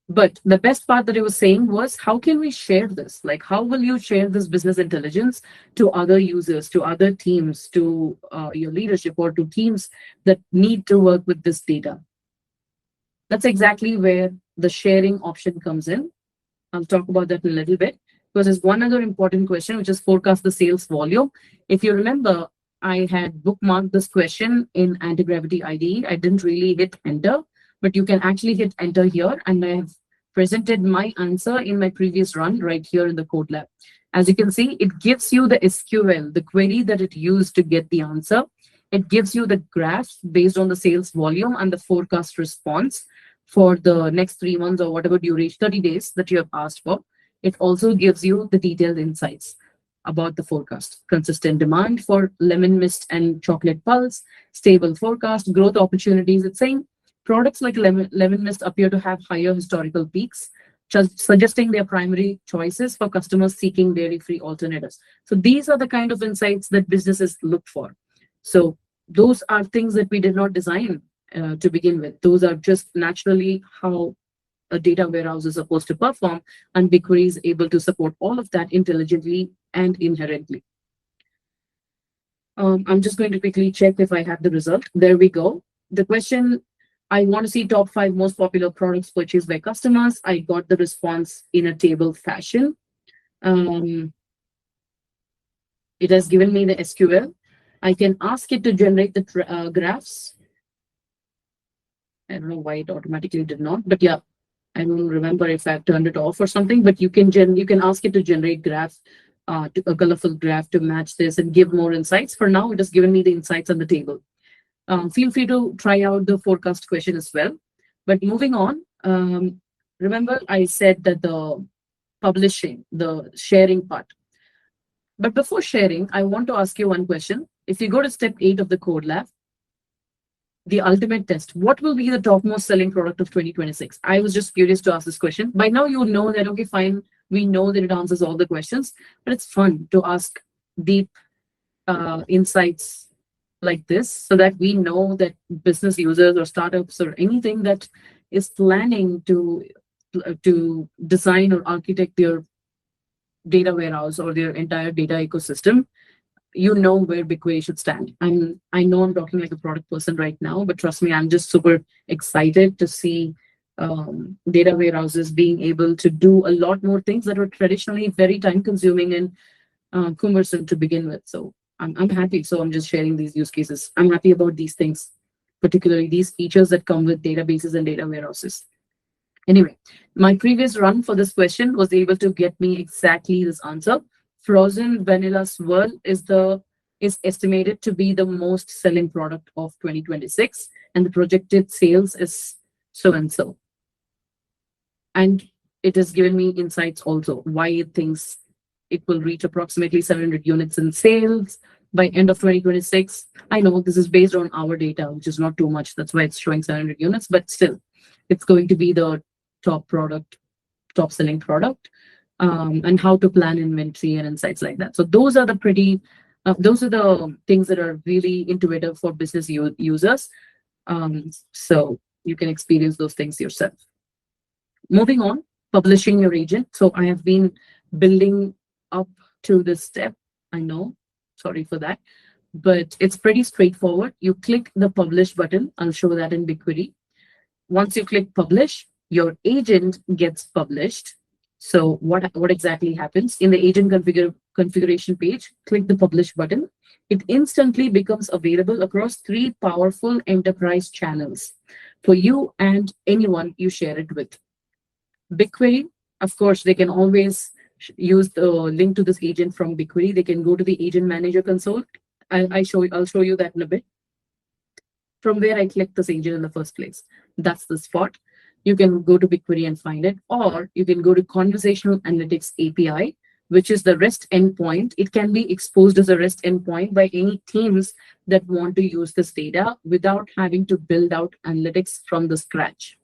S1: But the best part that he was saying was, how can we share this? Like, how will you share this business intelligence to other users, to other teams, to your leadership, or to teams that need to work with this data? That's exactly where the sharing option comes in. I'll talk about that in a little bit, because there's one other important question, which is forecast the sales volume. If you remember, I had bookmarked this question in Antigravity IDE. I didn't really hit enter, but you can actually hit enter here, and I have presented my answer in my previous run right here in the code lab. As you can see, it gives you the SQL, the query that it used to get the answer. It gives you the graph based on the sales volume and the forecast response for the next 3 months or whatever duration, 30 days that you have asked for. It also gives you the detailed insights about the forecast. Consistent demand for lemon mist and chocolate pulse, stable forecast, growth opportunities. It's saying products like lemon mist appear to have higher historical peaks, suggesting their primary choices for customers seeking dairy-free alternatives. So these are the kind of insights that businesses look for. So those are things that we did not design to begin with. Those are just naturally how a data warehouse is supposed to perform, and BigQuery is able to support all of that intelligently and inherently. I'm just going to quickly check if I have the result. There we go. The question, I want to see top 5 most popular products purchased by customers. I got the response in a table fashion. It has given me the SQL. I can ask it to generate the graphs. I don't know why it automatically did not, but yeah, I don't remember if I've turned it off or something, but you can ask it to generate graphs, to a colorful graph to match this and give more insights. For now, it has given me the insights on the table. Feel free to try out the forecast question as well. But moving on, remember I said that the publishing, the sharing part. But before sharing, I want to ask you one question. If you go to step 8 of the code lab, the ultimate test, what will be the topmost selling product of 2026? I was just curious to ask this question. By now, you know that, okay, fine, we know that it answers all the questions, but it's fun to ask deep insights like this so that we know that business users or startups or anything that is planning to design or architect their data warehouse or their entire data ecosystem, you know where BigQuery should stand. I know I'm talking like a product person right now, but trust me, I'm just super excited to see data warehouses being able to do a lot more things that were traditionally very time consuming and cumbersome to begin with. So I'm happy. So I'm just sharing these use cases. I'm happy about these things, particularly these features that come with databases and data warehouses. Anyway, my previous run for this question was able to get me exactly this answer. Frozen vanilla swirl is estimated to be the most selling product of 2026, and the projected sales is so and so. And it has given me insights also why it thinks it will reach approximately 700 units in sales by end of 2026. I know this is based on our data, which is not too much. That's why it's showing 700 units, but still, it's going to be the top product, top selling product, and how to plan inventory and insights like that. So those are the things that are really intuitive for business users. So you can experience those things yourself. Moving on, publishing your agent. So I have been building up to this step. I know, sorry for that, but it's pretty straightforward. You click the publish button. I'll show that in BigQuery. Once you click publish, your agent gets published. So what exactly happens? In the agent configuration page, click the publish button. It instantly becomes available across 3 powerful enterprise channels for you and anyone you share it with. BigQuery, of course, they can always use the link to this agent from BigQuery. They can go to the agent manager console. I'll show you that in a bit. From where I clicked this agent in the first place. That's the spot. You can go to BigQuery and find it, or you can go to Conversational Analytics API, which is the REST endpoint. It can be exposed as a REST endpoint by any teams that want to use this data without having to build out analytics from the scratch.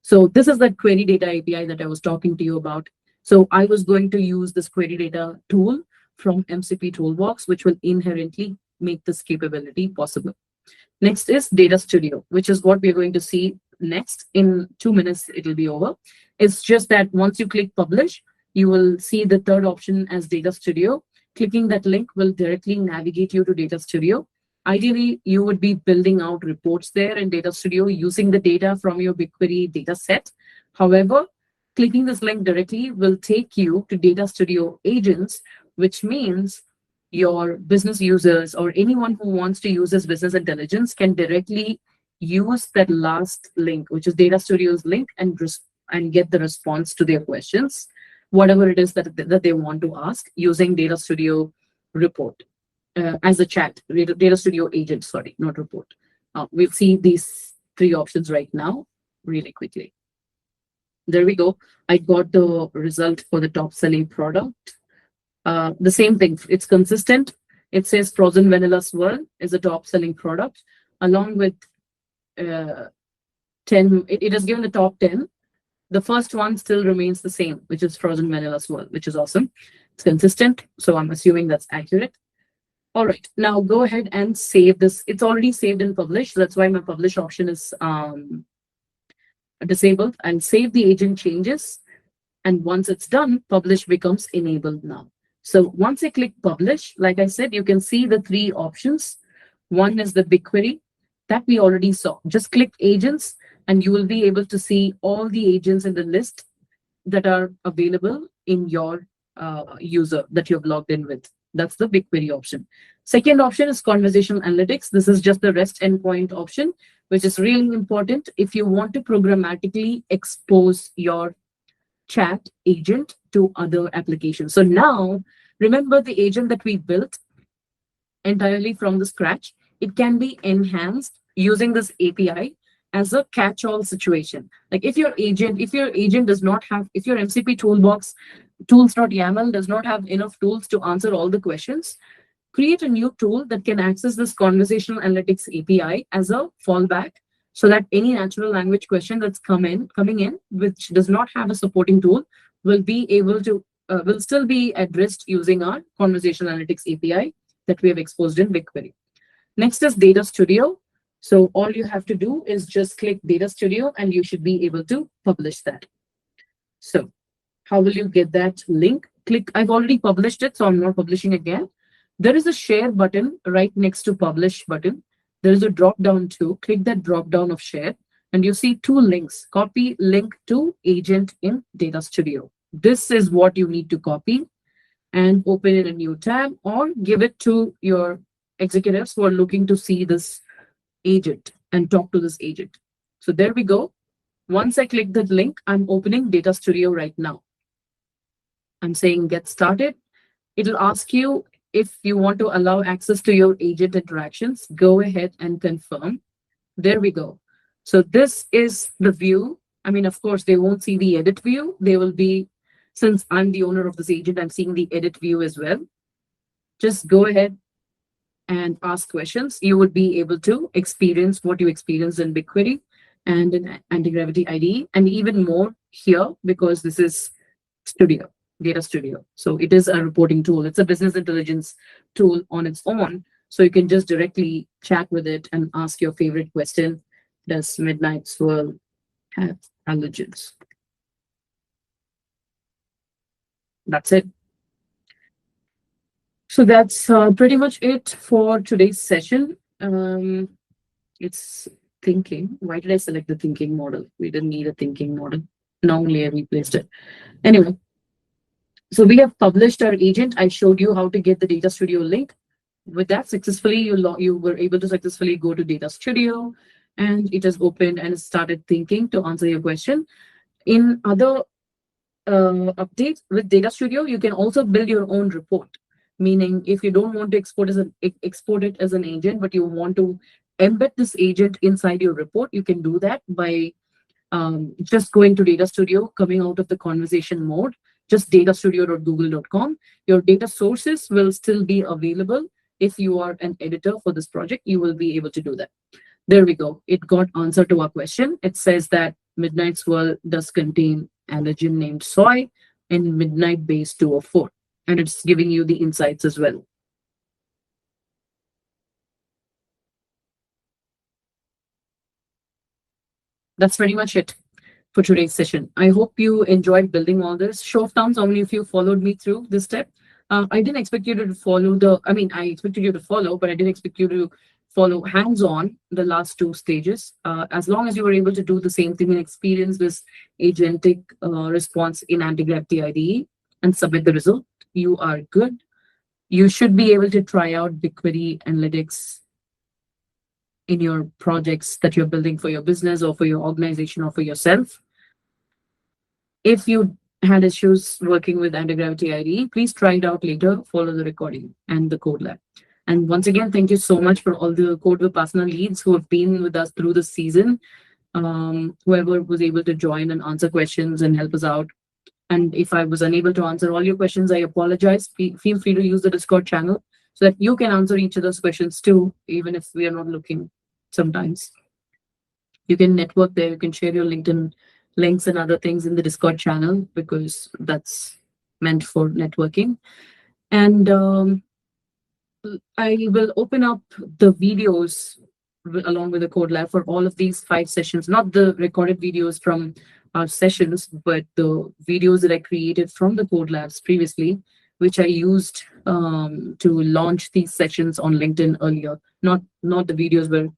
S1: So this is that query data API that I was talking to you about. So I was going to use this query data tool from MCP Toolbox, which will inherently make this capability possible. Next is Data Studio, which is what we're going to see next. In 2 minutes, it'll be over. It's just that once you click publish, you will see the third option as Data Studio. Clicking that link will directly navigate you to Data Studio. Ideally, you would be building out reports there in Data Studio using the data from your BigQuery data set. However, clicking this link directly will take you to Data Studio agents, which means your business users or anyone who wants to use this business intelligence can directly use that last link, which is Data Studio's link, and get the response to their questions, whatever it is that they want to ask using Data Studio report as a chat, Data Studio agent, sorry, not report. We'll see these 3 options right now really quickly. There we go. I got the result for the top selling product. The same thing, it's consistent. It says frozen vanilla swirl is a top selling product along with 10. It has given the top 10. The first one still remains the same, which is frozen vanilla swirl, which is awesome. It's consistent, so I'm assuming that's accurate. All right, now go ahead and save this. It's already saved and published. So that's why my publish option is disabled, and save the agent changes. And once it's done, publish becomes enabled now. So once I click publish, like I said, you can see the 3 options. One is the BigQuery that we already saw. Just click agents and you will be able to see all the agents in the list that are available in your user that you've logged in with. That's the BigQuery option. Second option is Conversational Analytics. This is just the REST endpoint option, which is really important if you want to programmatically expose your chat agent to other applications. So now, remember the agent that we built entirely from the scratch, it can be enhanced using this API as a catch-all situation. Like if your agent does not have, if your MCP toolbox tools.yaml does not have enough tools to answer all the questions, create a new tool that can access this Conversational Analytics API as a fallback, so that any natural language question that's coming in, which does not have a supporting tool, will still be addressed using our Conversational Analytics API that we have exposed in BigQuery. Next is Data Studio. So all you have to do is just click Data Studio and you should be able to publish that. So how will you get that link? Click, I've already published it, so I'm not publishing again. There is a share button right next to publish button. There is a drop down too. Click that drop down of share and you see 2 links. Copy link to agent in Data Studio. This is what you need to copy and open in a new tab or give it to your executives who are looking to see this agent and talk to this agent. So there we go. Once I click that link, I'm opening Data Studio right now. I'm saying get started. It'll ask you if you want to allow access to your agent interactions. Go ahead and confirm. There we go. So this is the view. I mean, of course, they won't see the edit view. They will be, since I'm the owner of this agent, I'm seeing the edit view as well. Just go ahead and ask questions. You would be able to experience what you experienced in BigQuery. and an Antigravity IDE, and even more here because this is Studio, Data Studio. So it is a reporting tool. It's a business intelligence tool on its own. So you can just directly chat with it and ask your favorite question. Does Midnight Swirl have allergens? That's it. So that's pretty much it for today's session. It's thinking. Why did I select the thinking model? We didn't need a thinking model. Normally I replaced it. Anyway, so we have published our agent. I showed you how to get the Data Studio link. With that, successfully, you were able to successfully go to Data Studio, and it has opened and started thinking to answer your question. In other updates with Data Studio, you can also build your own report. Meaning, if you don't want to export it as an agent, but you want to embed this agent inside your report, you can do that by just going to Data Studio, coming out of the conversation mode, just datastudio.google.com. Your data sources will still be available. If you are an editor for this project, you will be able to do that. There we go. It got answer to our question. It says that Midnight Swirl does contain allergen named soy in Midnight Base 204. And it's giving you the insights as well. That's pretty much it for today's session. I hope you enjoyed building all this. Show of thumbs, how many of you followed me through this step? I didn't expect you to follow I expected you to follow, but I didn't expect you to follow hands-on the last two stages. As long as you were able to do the same thing and experience this agentic response in Antigravity IDE and submit the result, you are good. You should be able to try out BigQuery Analytics in your projects that you're building for your business or for your organization or for yourself. If you had issues working with Antigravity IDE, please try it out later, follow the recording and the code lab. And once again, thank you so much for all the Code Vipassana leads who have been with us through the season. Whoever was able to join and answer questions and help us out. And if I was unable to answer all your questions, I apologize. Feel free to use the Discord channel so that you can answer each other's questions too, even if we are not looking sometimes. You can network there. You can share your LinkedIn links and other things in the Discord channel because that's meant for networking. And I will open up the videos along with the code lab for all of these 5 sessions, not the recorded videos from our sessions, but the videos that I created from the code labs previously, which I used to launch these sessions on LinkedIn earlier. Not the videos where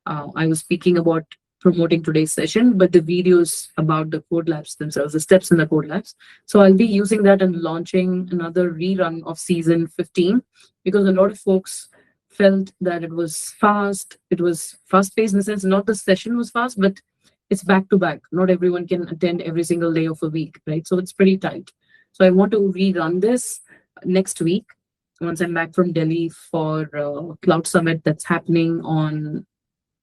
S1: I was speaking about promoting today's session, but the videos about the code labs themselves, the steps in the code labs. So I'll be using that and launching another rerun of season 15 because a lot of folks felt that it was fast. It was fast-paced in the sense not the session was fast, but it's back to back. Not everyone can attend every single day of a week, right? So it's pretty tight. So I want to rerun this next week once I'm back from Delhi for Cloud Summit that's happening on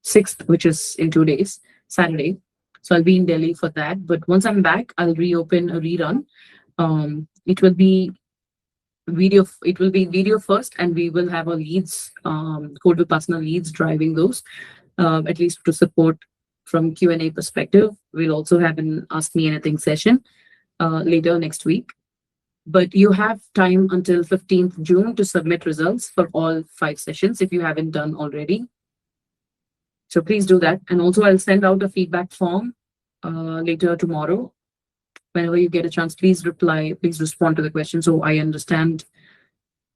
S1: 6th, which is in 2 days, Saturday. So I'll be in Delhi for that. But once I'm back, I'll reopen a rerun. It will be video first, and we will have our leads, Code Vipassana leads driving those, at least to support from Q&A perspective. We'll also have an Ask Me Anything session later next week. But you have time until 15th June to submit results for all 5 sessions if you haven't done already. So please do that. And also I'll send out a feedback form later tomorrow. Whenever you get a chance, please respond to the question so I understand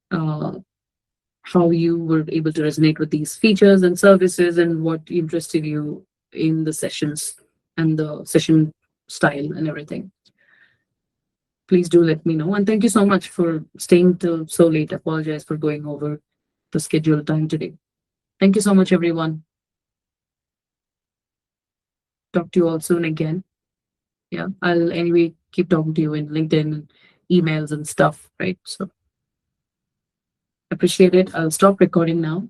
S1: how you were able to resonate with these features and services and what interested you in the sessions and the session style and everything. Please do let me know. And thank you so much for staying till so late. I apologize for going over the scheduled time today. Thank you so much, everyone. Talk to you all soon again. Yeah, I'll anyway keep talking to you in LinkedIn and emails and stuff, right? So appreciate it. I'll stop recording now.